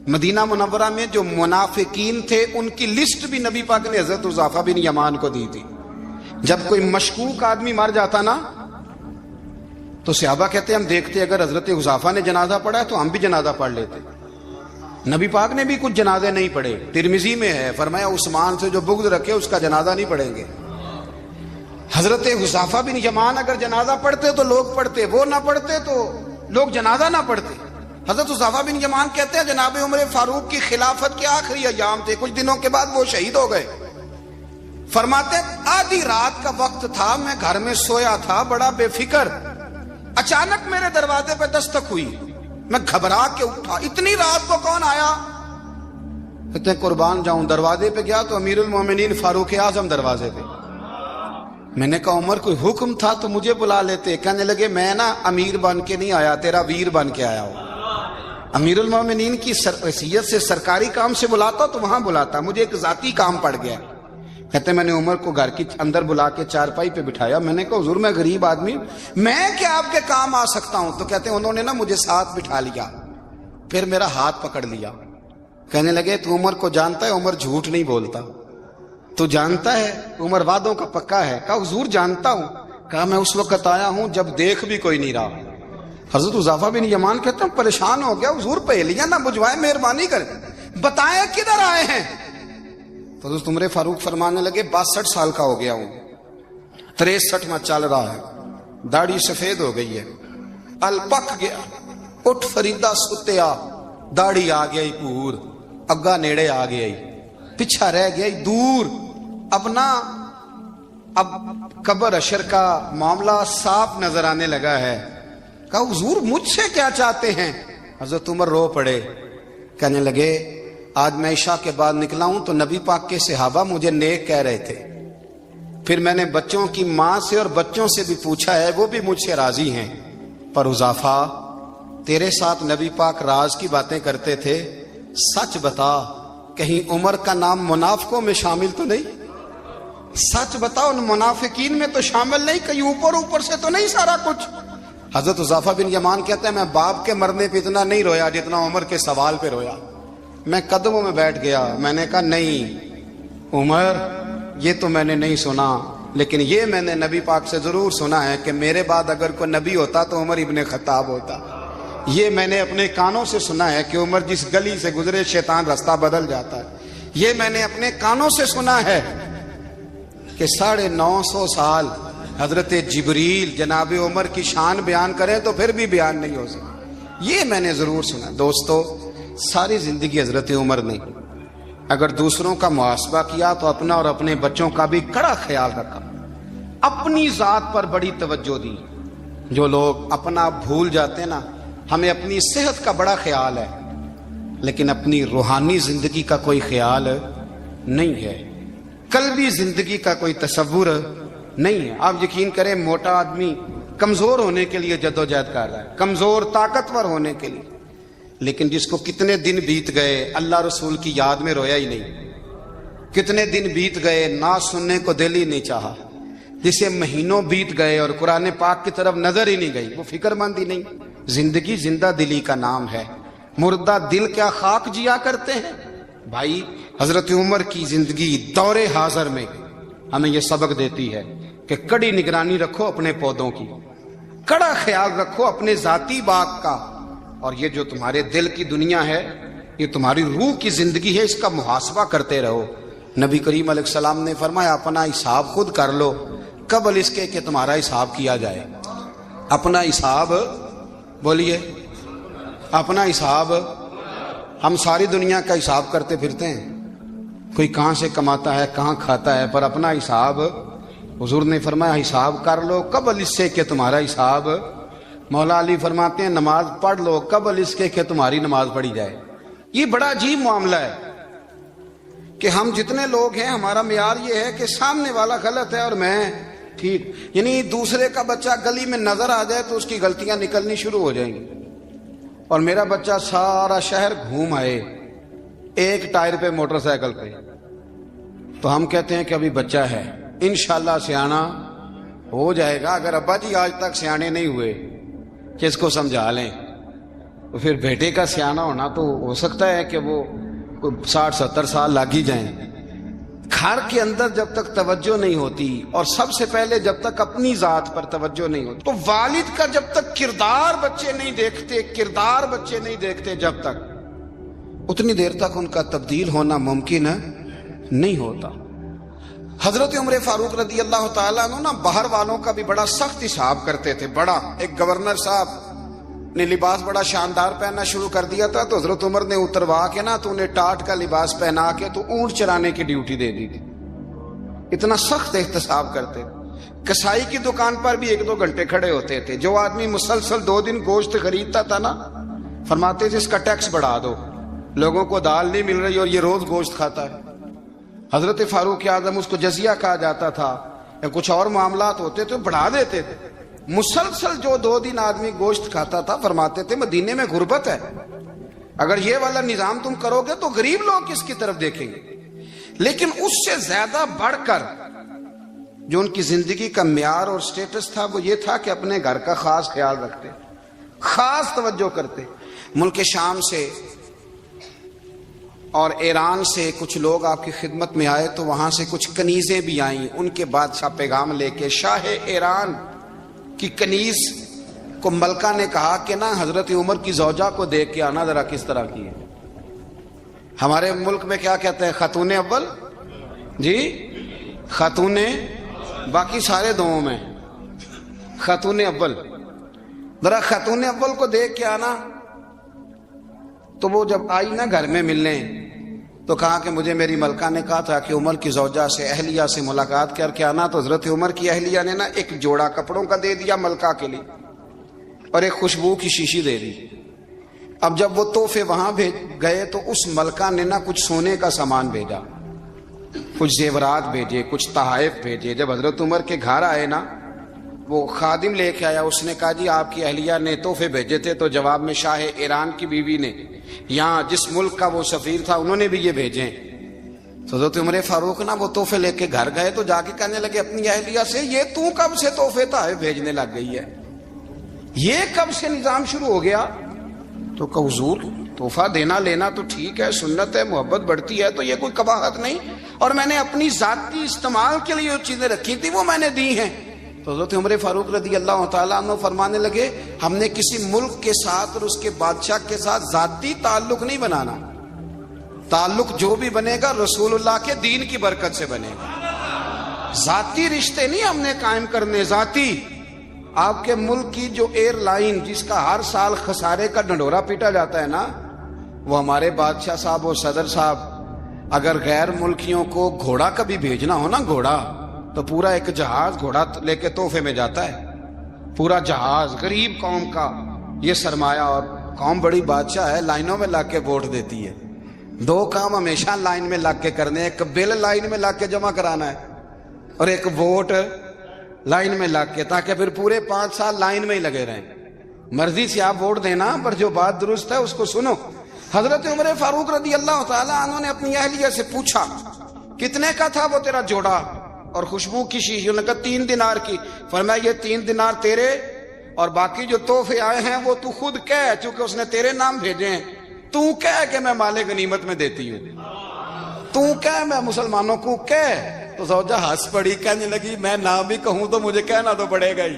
مدینہ منورہ میں جو منافقین تھے ان کی لسٹ بھی نبی پاک نے حضرت حذیفہ بن یمان کو دی تھی. جب کوئی مشکوک آدمی مر جاتا نا تو صحابہ کہتے ہیں ہم دیکھتے اگر حضرت حذیفہ نے جنازہ پڑھا ہے تو ہم بھی جنازہ پڑھ لیتے. نبی پاک نے بھی کچھ جنازے نہیں پڑھے. ترمذی میں ہے, فرمایا عثمان سے جو بغض رکھے اس کا جنازہ نہیں پڑھیں گے. حضرت حذیفہ بن یمان اگر جنازہ پڑھتے تو لوگ پڑھتے, وہ نہ پڑھتے تو لوگ جنازہ نہ پڑھتے. حضرت حذیفہ بن یمان کہتے ہیں جناب عمر فاروق کی خلافت کے آخری ایام تھے, کچھ دنوں کے بعد وہ شہید ہو گئے. فرماتے آدھی رات کا وقت تھا, میں گھر میں سویا تھا بڑا بے فکر, اچانک میرے دروازے پہ دستک ہوئی, میں گھبرا کے اٹھا. اتنی رات کو کون آیا؟ کہتے ہیں قربان جاؤں, دروازے پہ گیا تو امیر المومنین فاروق اعظم دروازے پہ. میں نے کہا عمر کوئی حکم تھا تو مجھے بلا لیتے. کہنے لگے میں نا امیر بن کے نہیں آیا, تیرا ویر بن کے آیا ہوں. امیر المومنین کی حیثیت سے سرکاری کام سے بلاتا تو وہاں بلاتا, مجھے ایک ذاتی کام پڑ گیا. کہتے میں نے عمر کو گھر کی اندر بلا کے چارپائی پہ بٹھایا. میں نے کہا حضور میں غریب آدمی ہوں, میں کیا آپ کے کام آ سکتا ہوں؟ تو کہتے ہیں انہوں نے نا مجھے ساتھ بٹھا لیا, پھر میرا ہاتھ پکڑ لیا. کہنے لگے تو عمر کو جانتا ہے, عمر جھوٹ نہیں بولتا. تو جانتا ہے عمر وعدوں کا پکا ہے؟ کہا حضور جانتا ہوں۔ کہا میں اس وقت آیا ہوں جب دیکھ بھی کوئی نہیں رہا۔ حضرت حذیفہ بن یمان کہتے ہیں پریشان ہو گیا، حضور پہلیاں نہ بجھوائے، مہربانی کریں بتائیں کدھر آئے ہیں؟ تو حضرت عمر فاروق فرمانے لگے 62 سال کا ہو گیا ہوں، 63 میں چل رہا ہے، داڑھی سفید ہو گئی ہے، ال پک گیا، اٹھ فریدا ستیا، داڑھی آ گئی پور، اگا نیڑے آ گئی، پیچھا رہ گئی دور، اب نہ اب قبر اشر کا معاملہ صاف نظر آنے لگا ہے۔ کہا حضور مجھ سے کیا چاہتے ہیں؟ حضرت عمر رو پڑے، کہنے لگے آج میں عشاء کے بعد نکلا ہوں تو نبی پاک کے صحابہ مجھے نیک کہہ رہے تھے، پھر میں نے بچوں کی ماں سے اور بچوں سے بھی پوچھا ہے، وہ بھی مجھ سے راضی ہیں، پر حذیفہ تیرے ساتھ نبی پاک راز کی باتیں کرتے تھے، سچ بتا کہیں عمر کا نام منافقوں میں شامل تو نہیں؟ سچ بتا ان منافقین میں تو شامل نہیں، کہیں اوپر سے تو نہیں سارا کچھ؟ حضرت حذیفہ بن یمان کہتے ہیں میں باپ کے مرنے پہ اتنا نہیں رویا جتنا عمر کے سوال پہ رویا۔ میں قدموں میں بیٹھ گیا، میں نے کہا نہیں عمر، یہ تو میں نے نہیں سنا، لیکن یہ میں نے نبی پاک سے ضرور سنا ہے کہ میرے بعد اگر کوئی نبی ہوتا تو عمر ابن خطاب ہوتا۔ یہ میں نے اپنے کانوں سے سنا ہے کہ عمر جس گلی سے گزرے شیطان رستہ بدل جاتا ہے۔ یہ میں نے اپنے کانوں سے سنا ہے کہ 950 سال حضرت جبریل جناب عمر کی شان بیان کریں تو پھر بھی بیان نہیں ہو سکتا، یہ میں نے ضرور سنا۔ دوستو ساری زندگی حضرت عمر نے اگر دوسروں کا محاسبہ کیا تو اپنا اور اپنے بچوں کا بھی کڑا خیال رکھا، اپنی ذات پر بڑی توجہ دی۔ جو لوگ اپنا بھول جاتے ہیں نا، ہمیں اپنی صحت کا بڑا خیال ہے لیکن اپنی روحانی زندگی کا کوئی خیال نہیں ہے، قلبی زندگی کا کوئی تصور نہیں ہے۔ آپ یقین کریں موٹا آدمی کمزور ہونے کے لیے جدوجہد کر رہا ہے، کمزور طاقتور ہونے کے لیے، لیکن جس کو کتنے دن بیت گئے اللہ رسول کی یاد میں رویا ہی نہیں، کتنے دن بیت گئے نہ سننے کو دل ہی نہیں چاہا، جسے مہینوں بیت گئے اور قرآن پاک کی طرف نظر ہی نہیں گئی، وہ فکر مند ہی نہیں۔ زندگی زندہ دلی کا نام ہے، مردہ دل کیا خاک جیا کرتے ہیں؟ بھائی حضرت عمر کی زندگی دور حاضر میں ہمیں یہ سبق دیتی ہے کہ کڑی نگرانی رکھو اپنے پودوں کی، کڑا خیال رکھو اپنے ذاتی باغ کا، اور یہ جو تمہارے دل کی دنیا ہے یہ تمہاری روح کی زندگی ہے، اس کا محاسبہ کرتے رہو۔ نبی کریم علیہ السلام نے فرمایا اپنا حساب خود کر لو قبل اس کے کہ تمہارا حساب کیا جائے۔ اپنا حساب بولیے، اپنا حساب۔ ہم ساری دنیا کا حساب کرتے پھرتے ہیں، کوئی کہاں سے کماتا ہے کہاں کھاتا ہے، پر اپنا حساب حضور نے فرمایا حساب کر لو قبل اس سے کہ تمہارا حساب۔ مولا علی فرماتے ہیں نماز پڑھ لو قبل اس کے کہ تمہاری نماز پڑھی جائے۔ یہ بڑا عجیب معاملہ ہے کہ ہم جتنے لوگ ہیں ہمارا معیار یہ ہے کہ سامنے والا غلط ہے اور میں ٹھیک، یعنی دوسرے کا بچہ گلی میں نظر آ جائے تو اس کی غلطیاں نکلنی شروع ہو جائیں گی، اور میرا بچہ سارا شہر گھوم آئے ایک ٹائر پہ موٹر سائیکل پہ تو ہم کہتے ہیں کہ ابھی بچہ ہے، انشاءاللہ سیانا ہو جائے گا۔ اگر ابا جی آج تک سیانے نہیں ہوئے کہ اس کو سمجھا لیں تو پھر بیٹے کا سیانا ہونا تو ہو سکتا ہے کہ وہ 60-70 سال لگ ہی جائیں۔ گھر کے اندر جب تک توجہ نہیں ہوتی اور سب سے پہلے جب تک اپنی ذات پر توجہ نہیں ہوتی، تو والد کا جب تک کردار بچے نہیں دیکھتے جب تک اتنی دیر تک ان کا تبدیل ہونا ممکن نہیں ہوتا۔ حضرت عمر فاروق رضی اللہ تعالیٰ عنہ نا باہر والوں کا بھی بڑا سخت حساب کرتے تھے۔ بڑا ایک گورنر صاحب نے لباس بڑا شاندار پہننا شروع کر دیا تھا تو حضرت عمر نے اتروا کے نا تو انہیں ٹاٹ کا لباس پہنا کے تو اونٹ چرانے کی ڈیوٹی دے دی تھی، اتنا سخت احتساب کرتے۔ کسائی کی دکان پر بھی 1-2 گھنٹے کھڑے ہوتے تھے، جو آدمی مسلسل 2 دن گوشت خریدتا تھا نا فرماتے تھے اس کا ٹیکس بڑھا دو، لوگوں کو دال نہیں مل رہی اور یہ روز گوشت کھاتا ہے۔ حضرت فاروق اعظم اس کو جزیہ کہا جاتا تھا یا کچھ اور معاملات ہوتے تھے بڑھا دیتے تھے۔ مسلسل جو 2 دن آدمی گوشت کھاتا تھا فرماتے تھے مدینے میں غربت ہے، اگر یہ والا نظام تم کرو گے تو غریب لوگ کس کی طرف دیکھیں گے۔ لیکن اس سے زیادہ بڑھ کر جو ان کی زندگی کا معیار اور سٹیٹس تھا وہ یہ تھا کہ اپنے گھر کا خاص خیال رکھتے، خاص توجہ کرتے۔ ملک شام سے اور ایران سے کچھ لوگ آپ کی خدمت میں آئے تو وہاں سے کچھ کنیزیں بھی آئیں. ان کے بادشاہ پیغام لے کے شاہ ایران کی کنیز کو ملکہ نے کہا کہ نا حضرت عمر کی زوجہ کو دیکھ کے آنا ذرا کس طرح کی ہے. ہمارے ملک میں کیا کہتے ہیں؟ خاتون اول. جی خاتون، باقی سارے دووں میں خاتون اول. ذرا خاتون اول کو دیکھ کے آنا. تو وہ جب آئی نا گھر میں ملنے تو کہا کہ مجھے میری ملکہ نے کہا تھا کہ عمر کی زوجہ سے اہلیہ سے ملاقات کر کے آنا. تو حضرت عمر کی اہلیہ نے نا ایک جوڑا کپڑوں کا دے دیا ملکہ کے لیے اور ایک خوشبو کی شیشی دے دی. اب جب وہ تحفے وہاں گئے تو اس ملکہ نے نا کچھ سونے کا سامان بھیجا، کچھ زیورات بھیجے، کچھ تحائف بھیجے. جب حضرت عمر کے گھر آئے نا وہ خادم لے کے آیا. اس نے کہا جی آپ کی اہلیہ نے تحفے بھیجے تھے. تو جواب میں شاہ ایران کی بیوی نے، یہاں جس ملک کا وہ سفیر تھا انہوں نے بھی یہ بھیجے. تو حضرت عمر فاروق نا وہ تحفے لے کے گھر گئے تو جا کے کہنے لگے اپنی اہلیہ سے، یہ تو کب سے تحفے تحائف بھیجنے لگ گئی ہے؟ یہ کب سے نظام شروع ہو گیا؟ تو کہ حضور تحفہ دینا لینا تو ٹھیک ہے، سنت ہے، محبت بڑھتی ہے، تو یہ کوئی قباحت نہیں، اور میں نے اپنی ذاتی استعمال کے لیے جو چیزیں رکھی تھی وہ میں نے دی ہیں. تو حضرت عمر فاروق رضی اللہ تعالیٰ عنہ فرمانے لگے ہم نے کسی ملک کے ساتھ اور اس کے بادشاہ کے ساتھ ذاتی تعلق نہیں بنانا. تعلق جو بھی بنے گا رسول اللہ کے دین کی برکت سے بنے گا. ذاتی رشتے نہیں ہم نے قائم کرنے. ذاتی آپ کے ملک کی جو ایئر لائن جس کا ہر سال خسارے کا ڈنڈورا پیٹا جاتا ہے نا، وہ ہمارے بادشاہ صاحب اور صدر صاحب اگر غیر ملکیوں کو گھوڑا کبھی بھیجنا ہو نا، گھوڑا، تو پورا ایک جہاز گھوڑا لے کے تحفے میں جاتا ہے. پورا جہاز غریب قوم کا یہ سرمایہ، اور قوم بڑی بادشاہ ہے، لائنوں میں لگ کے ووٹ دیتی ہے. دو کام ہمیشہ لائن میں لگ کے کرنے، ایک بل لائن میں لگ کے جمع کرانا ہے اور ایک ووٹ لائن میں لگ کے، تاکہ پھر پورے 5 سال لائن میں ہی لگے رہیں. مرضی سے آپ ووٹ دینا پر جو بات درست ہے اس کو سنو. حضرت عمر فاروق رضی اللہ تعالیٰ عنہ نے اپنی اہلیہ سے پوچھا کتنے کا تھا وہ تیرا جوڑا اور خوشبو کی شیشی؟ انہوں نے کہا 3 دینار کی. فرمایا یہ 3 دینار تیرے اور باقی جو تحفے آئے ہیں وہ تو خود کہہ، چونکہ اس نے تیرے نام بھیجے ہیں، تو کہہ کہ میں مال غنیمت میں دیتی ہوں، تو کہہ میں مسلمانوں کو کہہ. تو زوجہ ہنس پڑی، کہنے لگی میں نہ بھی کہوں تو مجھے کہنا تو پڑے گا ہی،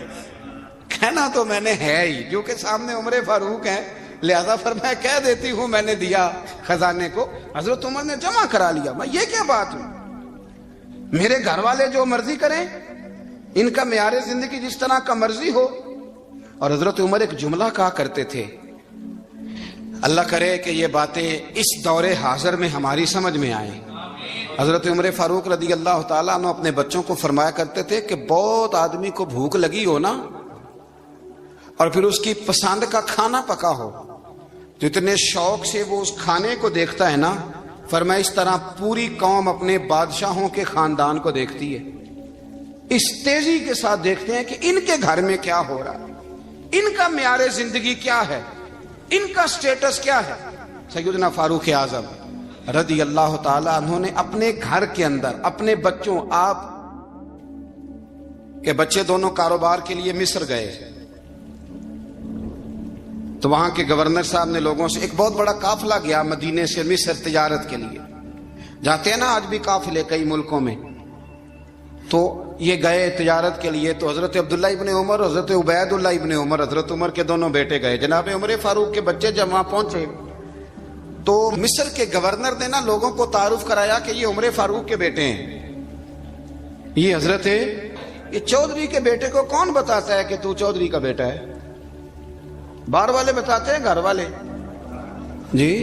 کہنا تو میں نے ہے ہی، کیونکہ سامنے عمر فاروق ہیں، لہذا فرمایا کہہ دیتی ہوں میں نے دیا خزانے کو. حضرت عمر نے جمع کرا لیا. میں یہ کیا بات ہوں، میرے گھر والے جو مرضی کریں، ان کا معیار زندگی جس طرح کا مرضی ہو. اور حضرت عمر ایک جملہ کہا کرتے تھے، اللہ کرے کہ یہ باتیں اس دور حاضر میں ہماری سمجھ میں آئیں. حضرت عمر فاروق رضی اللہ تعالیٰ عنہ اپنے بچوں کو فرمایا کرتے تھے کہ بہت آدمی کو بھوک لگی ہو نا اور پھر اس کی پسند کا کھانا پکا ہو تو اتنے شوق سے وہ اس کھانے کو دیکھتا ہے نا، فرمایا اس طرح پوری قوم اپنے بادشاہوں کے خاندان کو دیکھتی ہے. اس تیزی کے ساتھ دیکھتے ہیں کہ ان کے گھر میں کیا ہو رہا ہے، ان کا معیار زندگی کیا ہے، ان کا سٹیٹس کیا ہے. سیدنا فاروق اعظم رضی اللہ تعالی عنہ نے اپنے گھر کے اندر اپنے بچوں، آپ کے بچے دونوں کاروبار کے لیے مصر گئے تو وہاں کے گورنر صاحب نے لوگوں سے، ایک بہت بڑا قافلہ گیا مدینے سے مصر تجارت کے لیے، جاتے ہیں نا آج بھی قافلے کئی ملکوں میں، تو یہ گئے تجارت کے لیے. تو حضرت عبداللہ ابن عمر، حضرت عبید اللہ ابن عمر، حضرت عمر کے دونوں بیٹے گئے. جناب عمر فاروق کے بچے جب وہاں پہنچے تو مصر کے گورنر نے نا لوگوں کو تعارف کرایا کہ یہ عمر فاروق کے بیٹے ہیں. یہ حضرت یہ چودھری کے بیٹے کو کون بتاتا ہے کہ تو چودھری کا بیٹا ہے؟ باہر والے بتاتے ہیں، گھر والے جی.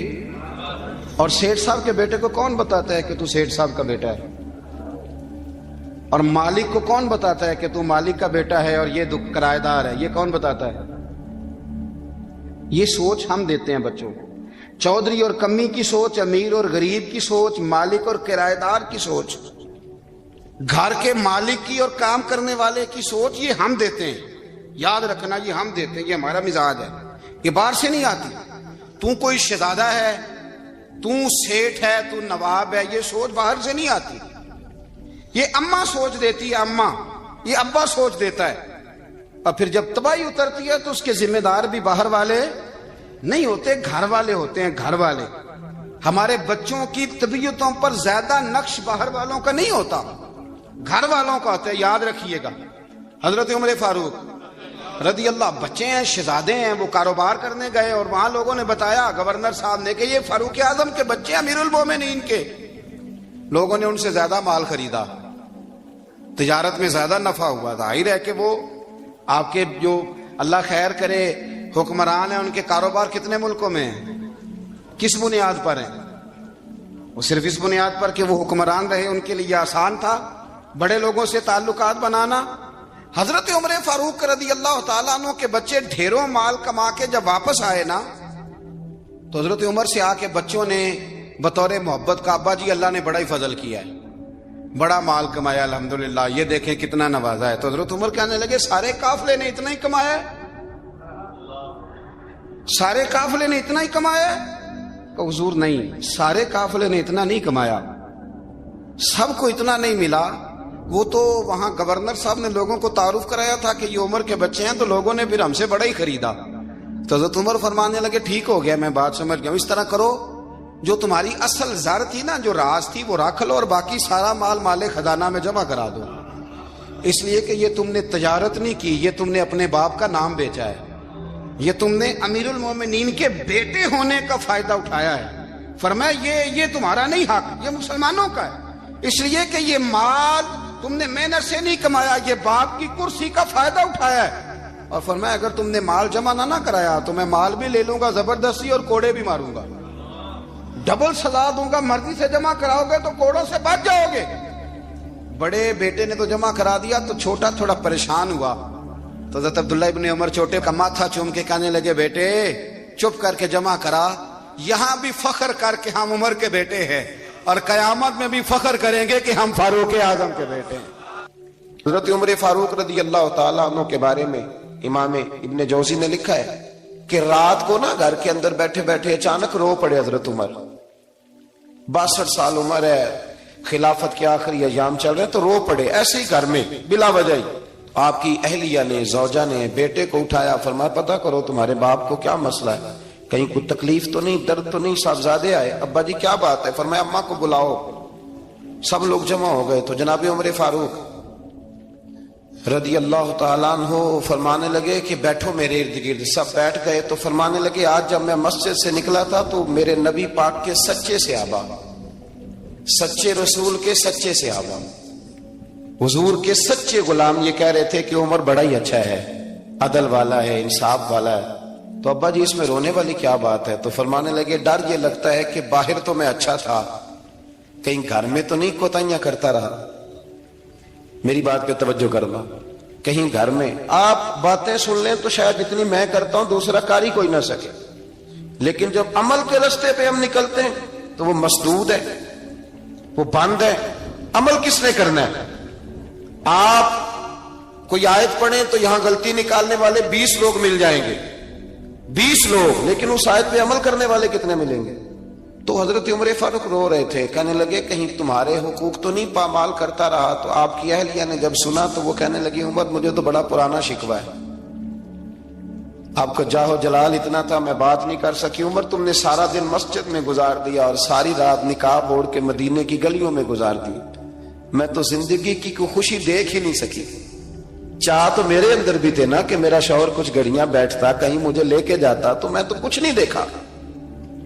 اور سیٹھ صاحب کے بیٹے کو کون بتاتا ہے کہ تو سیٹھ صاحب کا بیٹا ہے؟ اور مالک کو کون بتاتا ہے کہ تو مالک کا بیٹا ہے اور یہ کرایہ دار ہے؟ یہ کون بتاتا ہے؟ یہ سوچ ہم دیتے ہیں بچوں کو. چودھری اور کمی کی سوچ، امیر اور غریب کی سوچ، مالک اور کرایہ دار کی سوچ، گھر کے مالک کی اور کام کرنے والے کی سوچ، یہ ہم دیتے ہیں. یاد رکھنا یہ ہم دیتے ہیں، یہ ہمارا مزاج ہے، یہ باہر سے نہیں آتی. تو کوئی شہزادہ ہے، تو سیٹھ ہے، تو نواب ہے، یہ سوچ باہر سے نہیں آتی. یہ اماں سوچ دیتی ہے، اماں، یہ ابا سوچ دیتا ہے. اور پھر جب تباہی اترتی ہے تو اس کے ذمہ دار بھی باہر والے نہیں ہوتے، گھر والے ہوتے ہیں. گھر والے ہمارے بچوں کی طبیعتوں پر زیادہ نقش باہر والوں کا نہیں ہوتا، گھر والوں کا ہوتا ہے، یاد رکھیے گا۔ حضرت عمر فاروق رضی اللہ، بچے ہیں، شہزادے ہیں، وہ کاروبار کرنے گئے اور وہاں لوگوں نے بتایا گورنر صاحب نے کہ یہ فاروق اعظم کے بچے ہیں، امیر المومنین کے۔ لوگوں نے ان سے زیادہ مال خریدا، تجارت میں زیادہ نفع ہوا، ظاہر ہے کہ وہ آپ کے جو اللہ خیر کرے حکمران ہیں، ان کے کاروبار کتنے ملکوں میں ہیں، کس بنیاد پر ہیں؟ وہ صرف اس بنیاد پر کہ وہ حکمران رہے، ان کے لیے آسان تھا بڑے لوگوں سے تعلقات بنانا۔ حضرت عمر فاروق رضی اللہ تعالیٰ عنہ کے بچے ڈھیروں مال کما کے جب واپس آئے نا، تو حضرت عمر سے آ کے بچوں نے بطور محبت کا، ابا جی اللہ نے بڑا ہی فضل کیا ہے، بڑا مال کمایا الحمدللہ، یہ دیکھیں کتنا نوازا ہے۔ تو حضرت عمر کہنے لگے سارے قافلے نے اتنا ہی کمایا ہے؟ سارے قافلے نے اتنا ہی کمایا ہے؟ کہ حضور نہیں، سارے قافلے نے اتنا نہیں کمایا، سب کو اتنا نہیں ملا۔ وہ تو وہاں گورنر صاحب نے لوگوں کو تعارف کرایا تھا کہ یہ عمر کے بچے ہیں، تو لوگوں نے پھر ہم سے بڑا ہی خریدا۔ تو حضرت عمر فرمانے لگے ٹھیک ہو گیا، میں بات سمجھ گیا، اس طرح کرو، جو تمہاری اصل زر تھی نا، جو راز تھی، وہ رکھ لو اور باقی سارا مال خزانہ میں جمع کرا دو، اس لیے کہ یہ تم نے تجارت نہیں کی، یہ تم نے اپنے باپ کا نام بیچا ہے، یہ تم نے امیر المومنین کے بیٹے ہونے کا فائدہ اٹھایا ہے۔ فرمایا یہ تمہارا نہیں حق، یہ مسلمانوں کا ہے، اس لیے کہ یہ مال تم نے محنت سے نہیں کمایا، یہ باپ کی کرسی کا فائدہ اٹھایا ہے۔ اور فرمایا اگر تم نے مال جمع نہ کرایا تو میں مال بھی لے لوں گا زبردستی اور کوڑے بھی ماروں گا، ڈبل سزا دوں گا، مرضی سے جمع کراؤ گے تو کوڑوں سے بچ جاؤ گے۔ بڑے بیٹے نے تو جمع کرا دیا، تو چھوٹا تھوڑا پریشان ہوا، تو حضرت عبداللہ ابن عمر چھوٹے کا ماتھا چوم کے کہنے لگے بیٹے چپ کر کے جمع کرا، یہاں بھی فخر کر کے ہم عمر کے بیٹے ہیں، اور قیامت میں بھی فخر کریں گے کہ ہم فاروق اعظم کے بیٹے ہیں۔ حضرت عمر فاروق رضی اللہ تعالیٰ عنہ کے بارے میں امام ابن جوزی نے لکھا ہے کہ رات کو نا گھر کے اندر بیٹھے بیٹھے اچانک رو پڑے حضرت عمر، 62 سال عمر ہے، خلافت کے آخری ایام چل رہے، تو رو پڑے ایسے ہی گھر میں بلا وجہ ہی۔ آپ کی اہلیہ نے، زوجہ نے بیٹے کو اٹھایا، فرمایا پتہ کرو تمہارے باپ کو کیا مسئلہ ہے، کہیں کوئی تکلیف تو نہیں، درد تو نہیں، صاحبزادے آئے، ابا جی کیا بات ہے؟ فرمایا اماں کو بلاؤ۔ سب لوگ جمع ہو گئے، تو جناب عمر فاروق رضی اللہ تعالیٰ عنہ فرمانے لگے کہ بیٹھو میرے ارد گرد۔ سب بیٹھ گئے، تو فرمانے لگے آج جب میں مسجد سے نکلا تھا تو میرے نبی پاک کے سچے صحابہ، سچے رسول کے سچے صحابہ، حضور کے سچے غلام یہ کہہ رہے تھے کہ عمر بڑا ہی اچھا ہے، عدل والا ہے، انصاف والا ہے۔ تو ابا جی اس میں رونے والی کیا بات ہے؟ تو فرمانے لگے ڈر یہ لگتا ہے کہ باہر تو میں اچھا تھا، کہیں گھر میں تو نہیں کوتاہیاں کرتا رہا۔ میری بات پہ توجہ کرنا، کہیں گھر میں آپ باتیں سن لیں تو شاید جتنی میں کرتا ہوں دوسرا کاری کوئی نہ سکے، لیکن جب عمل کے راستے پہ ہم نکلتے ہیں تو وہ مسدود ہے، وہ بند ہے۔ عمل کس نے کرنا ہے؟ آپ کوئی آیت پڑھیں تو یہاں غلطی نکالنے والے 20 لوگ مل جائیں گے، 20 لوگ، لیکن اس آیت پہ عمل کرنے والے کتنے ملیں گے؟ تو حضرت عمر فاروق رو رہے تھے، کہنے لگے کہیں تمہارے حقوق تو نہیں پامال کرتا رہا۔ تو آپ کی اہلیہ نے جب سنا تو وہ کہنے لگی عمر مجھے تو بڑا پرانا شکوہ ہے، آپ کا جاہ و جلال اتنا تھا میں بات نہیں کر سکی۔ عمر تم نے سارا دن مسجد میں گزار دیا اور ساری رات نقاب اوڑھ کے مدینے کی گلیوں میں گزار دی، میں تو زندگی کی کوئی خوشی دیکھ ہی نہیں سکی۔ چاہ تو میرے اندر بھی تھے نا کہ میرا شوہر کچھ گھڑیاں بیٹھتا، کہیں مجھے لے کے جاتا، تو میں تو کچھ نہیں دیکھا،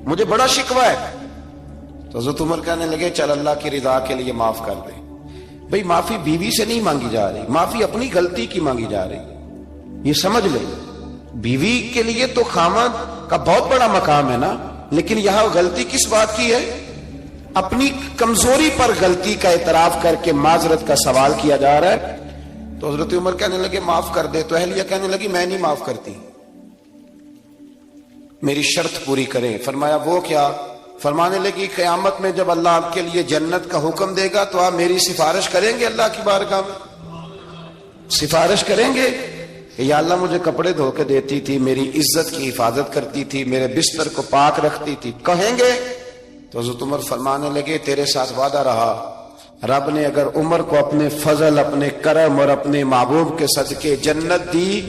مجھے بڑا شکوہ ہے۔ تو حضرت عمر کہنے لگے چل اللہ کی رضا کے لیے معاف کر دے۔ بھئی معافی بیوی سے نہیں مانگی جا رہی، معافی اپنی غلطی کی مانگی جا رہی، یہ سمجھ لیں۔ بیوی کے لیے تو خامد کا بہت بڑا مقام ہے نا، لیکن یہاں غلطی کس بات کی ہے؟ اپنی کمزوری پر غلطی کا اعتراف کر کے معذرت کا سوال کیا جا رہا ہے۔ تو حضرت عمر کہنے لگے معاف کر دے، تو اہلیہ کہنے لگی میں نہیں معاف کرتی، میری شرط پوری کریں۔ فرمایا وہ کیا؟ فرمانے لگی قیامت میں جب اللہ آپ کے لیے جنت کا حکم دے گا تو آپ میری سفارش کریں گے اللہ کی بارگاہ میں؟ سفارش کریں گے کہ یا اللہ مجھے کپڑے دھو کے دیتی تھی، میری عزت کی حفاظت کرتی تھی، میرے بستر کو پاک رکھتی تھی، کہیں گے؟ تو حضرت عمر فرمانے لگے تیرے ساتھ وعدہ رہا، رب نے اگر عمر کو اپنے فضل، اپنے کرم اور اپنے محبوب کے صدقے جنت دی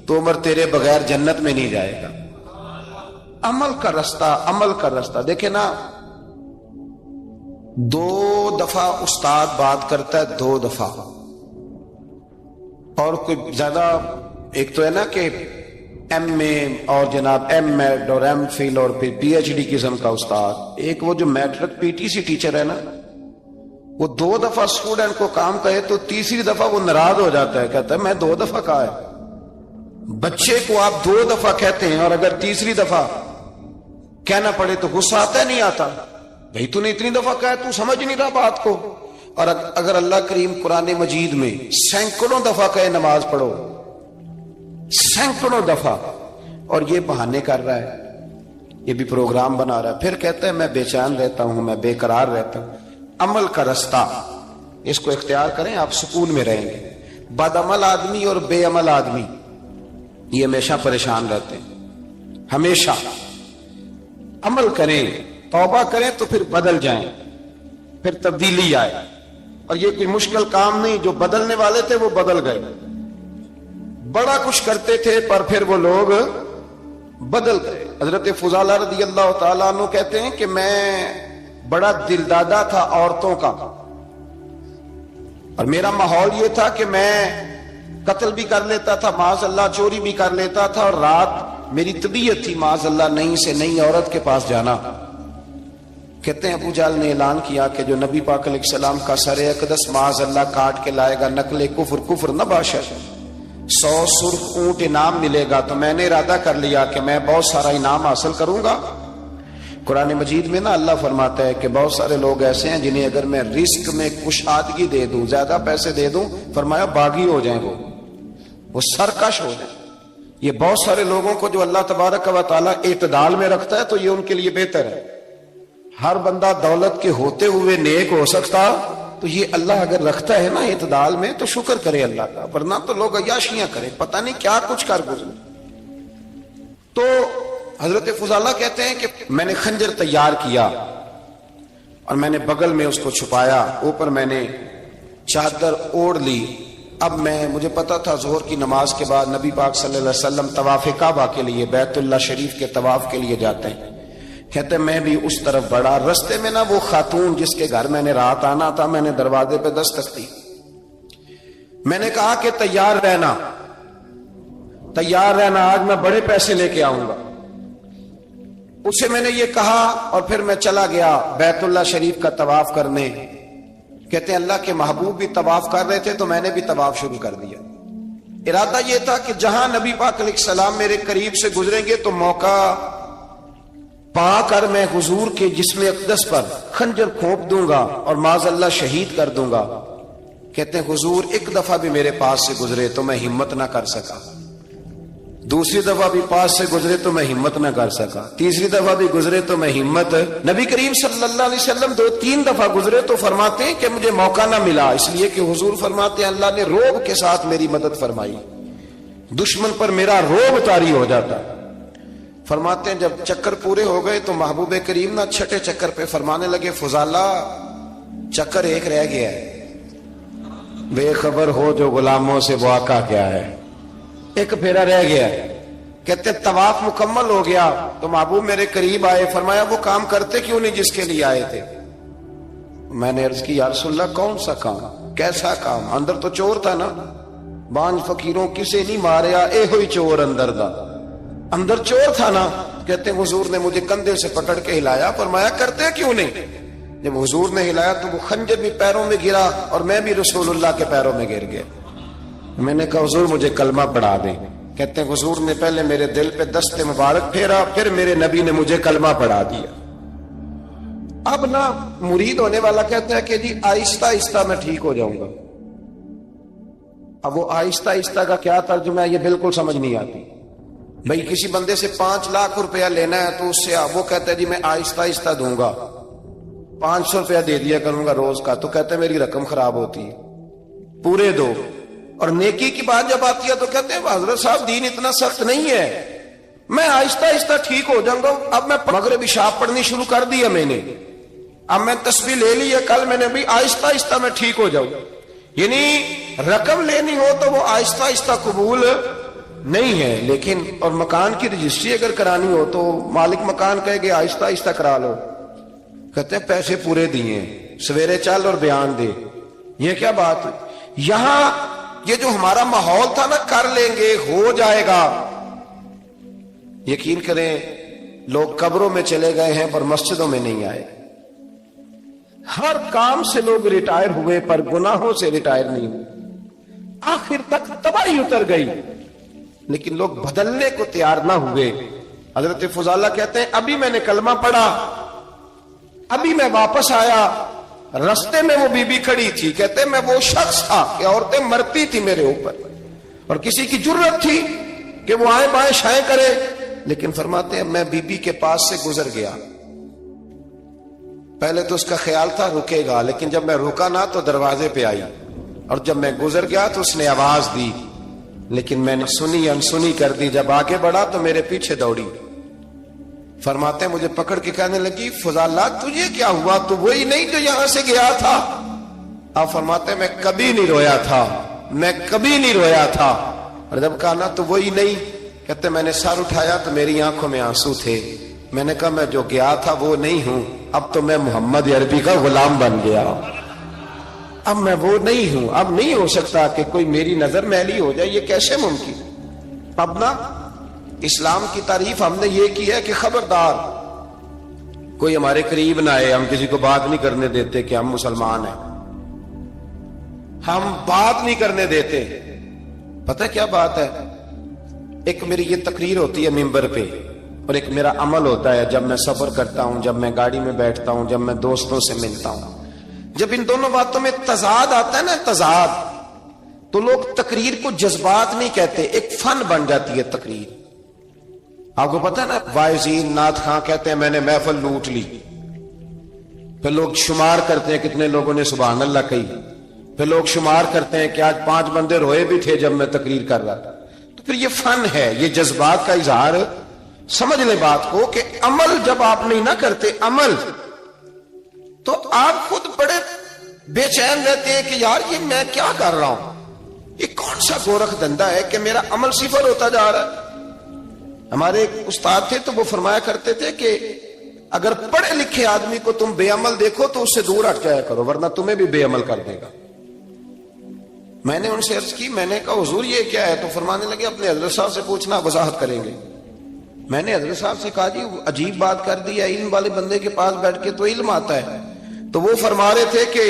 تو عمر تیرے بغیر جنت میں نہیں جائے گا۔ عمل کا راستہ، عمل کا راستہ دیکھیں نا، دو دفعہ استاد بات کرتا ہے، 2 دفعہ، اور کوئی زیادہ، ایک تو ہے نا کہ ایم اے اور جناب ایم ایڈ اور ایم فل اور پھر پی ایچ ڈی قسم کا استاد، ایک وہ جو matric P T C teacher ہے نا، وہ 2 دفعہ اسٹوڈنٹ کو کام کہے تو تیسری دفعہ وہ ناراض ہو جاتا ہے، کہتا ہے میں 2 دفعہ کہا ہے۔ بچے کو آپ 2 دفعہ کہتے ہیں اور اگر تیسری دفعہ کہنا پڑے تو غصہ آتا ہے نہیں آتا؟ بھئی تو نے اتنی دفعہ کہا ہے، تو سمجھ نہیں رہا بات کو۔ اور اگر اللہ کریم قرآن مجید میں سینکڑوں دفعہ کہے نماز پڑھو، سینکڑوں دفعہ، اور یہ بہانے کر رہا ہے، یہ بھی پروگرام بنا رہا ہے، پھر کہتا ہے میں بے چین رہتا ہوں، میں بے قرار رہتا ہوں۔ عمل کا رستہ اس کو اختیار کریں، آپ سکون میں رہیں گے۔ بد عمل آدمی اور بے عمل آدمی یہ ہمیشہ پریشان رہتے ہیں، ہمیشہ۔ عمل کریں، توبہ کریں تو پھر بدل جائیں، پھر تبدیلی آئے، اور یہ کوئی مشکل کام نہیں، جو بدلنے والے تھے وہ بدل گئے، بڑا کچھ کرتے تھے پر پھر وہ لوگ بدل گئے۔ حضرت فضالہ رضی اللہ تعالیٰ عنہ کہتے ہیں کہ میں بڑا دل دادا تھا عورتوں کا، اور میرا ماحول یہ تھا کہ میں قتل بھی کر لیتا تھا، معاذ اللہ چوری بھی کر لیتا تھا، اور رات میری طبیعت تھی معاذ اللہ نئی سے نئی عورت کے پاس جانا۔ کہتے ہیں ابو جہل نے اعلان کیا کہ جو نبی پاک علیہ السلام کا سر اقدس معاذ اللہ کاٹ کے لائے گا، نقل کفر کفر نہ باشد، 100 سرخ اونٹ انعام ملے گا۔ تو میں نے ارادہ کر لیا کہ میں بہت سارا انعام حاصل کروں گا۔ قرآن مجید میں نا اللہ فرماتا ہے کہ بہت سارے لوگ ایسے ہیں جنہیں اگر میں رزق میں کشادگی دے دوں، زیادہ پیسے دے دوں، فرمایا باغی ہو جائیں، وہ سرکش ہو جائیں۔ یہ بہت سارے لوگوں کو جو اللہ تبارک و تعالیٰ اعتدال میں رکھتا ہے تو یہ ان کے لیے بہتر ہے۔ ہر بندہ دولت کے ہوتے ہوئے نیک ہو سکتا، تو یہ اللہ اگر رکھتا ہے نا اعتدال میں تو شکر کرے اللہ کا، ورنہ تو لوگ عیاشیاں کریں، پتہ نہیں کیا کچھ کر گزرے۔ تو حضرت فضالہ کہتے ہیں کہ میں نے خنجر تیار کیا اور میں نے بغل میں اس کو چھپایا، اوپر میں نے چادر اوڑھ لی۔ اب مجھے پتا تھا ظہر کی نماز کے بعد نبی پاک صلی اللہ علیہ وسلم طواف کعبہ کے لیے، بیت اللہ شریف کے طواف کے لیے جاتے ہیں۔ کہتے میں بھی اس طرف بڑھا، رستے میں نا وہ خاتون جس کے گھر میں نے رات آنا تھا، میں نے دروازے پہ دستک دی، میں نے کہا کہ تیار رہنا، تیار رہنا، آج میں بڑے پیسے لے کے آؤں گا۔ اسے میں نے یہ کہا اور پھر میں چلا گیا بیت اللہ شریف کا طواف کرنے۔ کہتے ہیں اللہ کے محبوب بھی طواف کر رہے تھے تو میں نے بھی طواف شروع کر دیا۔ ارادہ یہ تھا کہ جہاں نبی پاک علیہ السلام میرے قریب سے گزریں گے تو موقع پا کر میں حضور کے جسم اقدس پر خنجر کھونپ دوں گا اور معاذ اللہ شہید کر دوں گا۔ کہتے ہیں حضور ایک دفعہ بھی میرے پاس سے گزرے تو میں ہمت نہ کر سکا، دوسری دفعہ بھی پاس سے گزرے تو میں ہمت نہ کر سکا، تیسری دفعہ بھی گزرے تو میں ہمت، نبی کریم صلی اللہ علیہ وسلم 2-3 دفعہ گزرے تو فرماتے ہیں کہ مجھے موقع نہ ملا، اس لیے کہ حضور فرماتے ہیں اللہ نے روب کے ساتھ میری مدد فرمائی، دشمن پر میرا روب طاری ہو جاتا۔ فرماتے ہیں جب چکر پورے ہو گئے تو محبوب کریم نہ چھٹے چکر پہ فرمانے لگے فضالہ چکر ایک رہ گیا ہے، بے خبر ہو جو غلاموں سے وہ آقا کیا ہے، ایک پھیرا رہ گیا ہے۔ کہتے طواف مکمل ہو گیا تو محبوب میرے قریب آئے، فرمایا وہ کام کرتے کیوں نہیں جس کے لیے آئے تھے؟ میں نے عرض کی یا رسول اللہ کون سا کام، کیسا کام؟ اندر تو چور تھا نا، بانج فقیروں کسے نہیں ماریا اے ہوئی چور اندر دا، اندر چور تھا نا۔ کہتے ہیں حضور نے مجھے کندھے سے پکڑ کے ہلایا، فرمایا کرتے کیوں نہیں؟ جب حضور نے ہلایا تو وہ خنجر بھی پیروں میں گرا اور میں بھی رسول اللہ کے پیروں میں گر گیا۔ میں نے کہا حضور مجھے کلمہ پڑھا دیں۔ کہتے ہیں حضور نے پہلے میرے دل پہ دست مبارک پھیرا، پھر میرے نبی نے مجھے کلمہ پڑھا دیا۔ اب نا مرید ہونے والا کہتا ہے کہ جی آہستہ آہستہ میں ٹھیک ہو جاؤں گا۔ اب وہ آہستہ آہستہ کا کیا ترجمہ ہے یہ بالکل سمجھ نہیں آتی۔ بھئی کسی بندے سے 5 لاکھ روپیہ لینا ہے تو اس سے وہ کہتا ہے جی میں آہستہ آہستہ دوں گا، 500 روپیہ دے دیا کروں گا روز کا، تو کہتے ہیں میری رقم خراب ہوتی ہے، پورے دو۔ اور نیکی کی بات جب آتی ہے تو کہتے ہیں حضرت صاحب دین اتنا سخت نہیں ہے، میں آہستہ آہستہ ٹھیک ہو جاؤں گا۔ اب میں مغرب عشاء پڑھنی شروع کر دی ہے میں نے، اب میں تسبیح لے لی ہے، کل میں نے بھی آہستہ آہستہ میں ٹھیک ہو جاؤں۔ یعنی رقم لینی ہو تو وہ آہستہ آہستہ قبول نہیں ہے، لیکن اور مکان کی رجسٹری اگر کرانی ہو تو مالک مکان کہے گا آہستہ آہستہ کرا لو، کہتے ہیں پیسے پورے دیے ہیں۔ سویرے چل اور بیان دے. یہ کیا بات ہے؟ یہاں یہ جو ہمارا ماحول تھا نا، کر لیں گے، ہو جائے گا، یقین کریں لوگ قبروں میں چلے گئے ہیں پر مسجدوں میں نہیں آئے. ہر کام سے لوگ ریٹائر ہوئے پر گناہوں سے ریٹائر نہیں ہوئے. آخر تک تباہی اتر گئی لیکن لوگ بدلنے کو تیار نہ ہوئے. حضرت فضالہ کہتے ہیں ابھی میں نے کلمہ پڑھا، ابھی میں واپس آیا، رستے میں وہ بی بی کھڑی تھی. کہتے ہیں میں وہ شخص تھا کہ عورتیں مرتی تھی میرے اوپر اور کسی کی جرت تھی کہ وہ آئیں بائیں شائیں کرے، لیکن فرماتے ہیں میں بی بی کے پاس سے گزر گیا. پہلے تو اس کا خیال تھا رکے گا، لیکن جب میں رکا نہ تو دروازے پہ آئی، اور جب میں گزر گیا تو اس نے آواز دی، لیکن میں نے سنی انسنی کر دی. جب آگے بڑھا تو میرے پیچھے دوڑی. فرماتے ہیں مجھے پکڑ کے کہنے لگی فضالہ تجھے کیا ہوا، تو وہی نہیں جو یہاں سے گیا تھا. آپ فرماتے ہیں میں کبھی نہیں رویا تھا، میں کبھی نہیں رویا تھا. اور جب کہا نا تو وہی نہیں، کہتے میں نے سر اٹھایا تو میری آنکھوں میں آنسو تھے. میں نے کہا میں جو گیا تھا وہ نہیں ہوں، اب تو میں محمد عربی کا غلام بن گیا، اب میں وہ نہیں ہوں. اب نہیں ہو سکتا کہ کوئی میری نظر میلی ہو جائے، یہ کیسے ممکن. اب نا اسلام کی تعریف ہم نے یہ کی ہے کہ خبردار کوئی ہمارے قریب نہ آئے. ہم کسی کو بات نہیں کرنے دیتے کہ ہم مسلمان ہیں، ہم بات نہیں کرنے دیتے. پتہ کیا بات ہے، ایک میری یہ تقریر ہوتی ہے ممبر پہ، اور ایک میرا عمل ہوتا ہے جب میں سفر کرتا ہوں، جب میں گاڑی میں بیٹھتا ہوں، جب میں دوستوں سے ملتا ہوں. جب ان دونوں باتوں میں تضاد آتا ہے نا، تضاد، تو لوگ تقریر کو جذبات نہیں کہتے، ایک فن بن جاتی ہے تقریر. آپ کو پتا نا وائزین نعت خاں کہتے ہیں میں نے محفل لوٹ لی، پھر لوگ شمار کرتے ہیں کتنے لوگوں نے سبحان اللہ کہی، پھر لوگ شمار کرتے ہیں کہ آج 5 بندے روئے بھی تھے جب میں تقریر کر رہا تھا. تو پھر یہ فن ہے، یہ جذبات کا اظہار. سمجھ لیں بات کو کہ عمل جب آپ نہیں نہ کرتے عمل، تو آپ خود بڑے بے چین رہتے ہیں کہ یار یہ میں کیا کر رہا ہوں، یہ کون سا گورکھ دھندا ہے کہ میرا عمل صفر ہوتا جا رہا ہے. ہمارے ایک استاد تھے تو وہ فرمایا کرتے تھے کہ اگر پڑھے لکھے آدمی کو تم بے عمل دیکھو تو اس سے دور ہٹ جایا کرو ورنہ تمہیں بھی بے عمل کر دے گا. میں نے ان سے عرض کی، میں نے کہا حضور یہ کیا ہے؟ تو فرمانے لگے اپنے حضرت صاحب سے پوچھنا، وضاحت کریں گے. میں نے حضرت صاحب سے کہا جی عجیب بات کر دی ہے، علم والے بندے کے پاس بیٹھ کے تو علم آتا ہے. تو وہ فرما رہے تھے کہ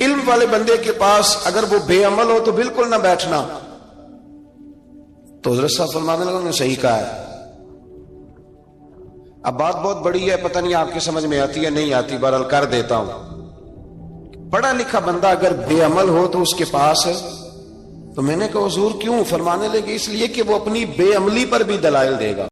علم والے بندے کے پاس اگر وہ بے عمل ہو تو بالکل نہ بیٹھنا. تو حضرت صاحب فرمانے لگے انہوں نے صحیح کہا ہے. اب بات بہت بڑی ہے، پتہ نہیں آپ کے سمجھ میں آتی ہے نہیں آتی، بہرحال کر دیتا ہوں. پڑھا لکھا بندہ اگر بے عمل ہو تو اس کے پاس ہے. تو میں نے کہا حضور کیوں؟ فرمانے لگے اس لیے کہ وہ اپنی بے عملی پر بھی دلائل دے گا.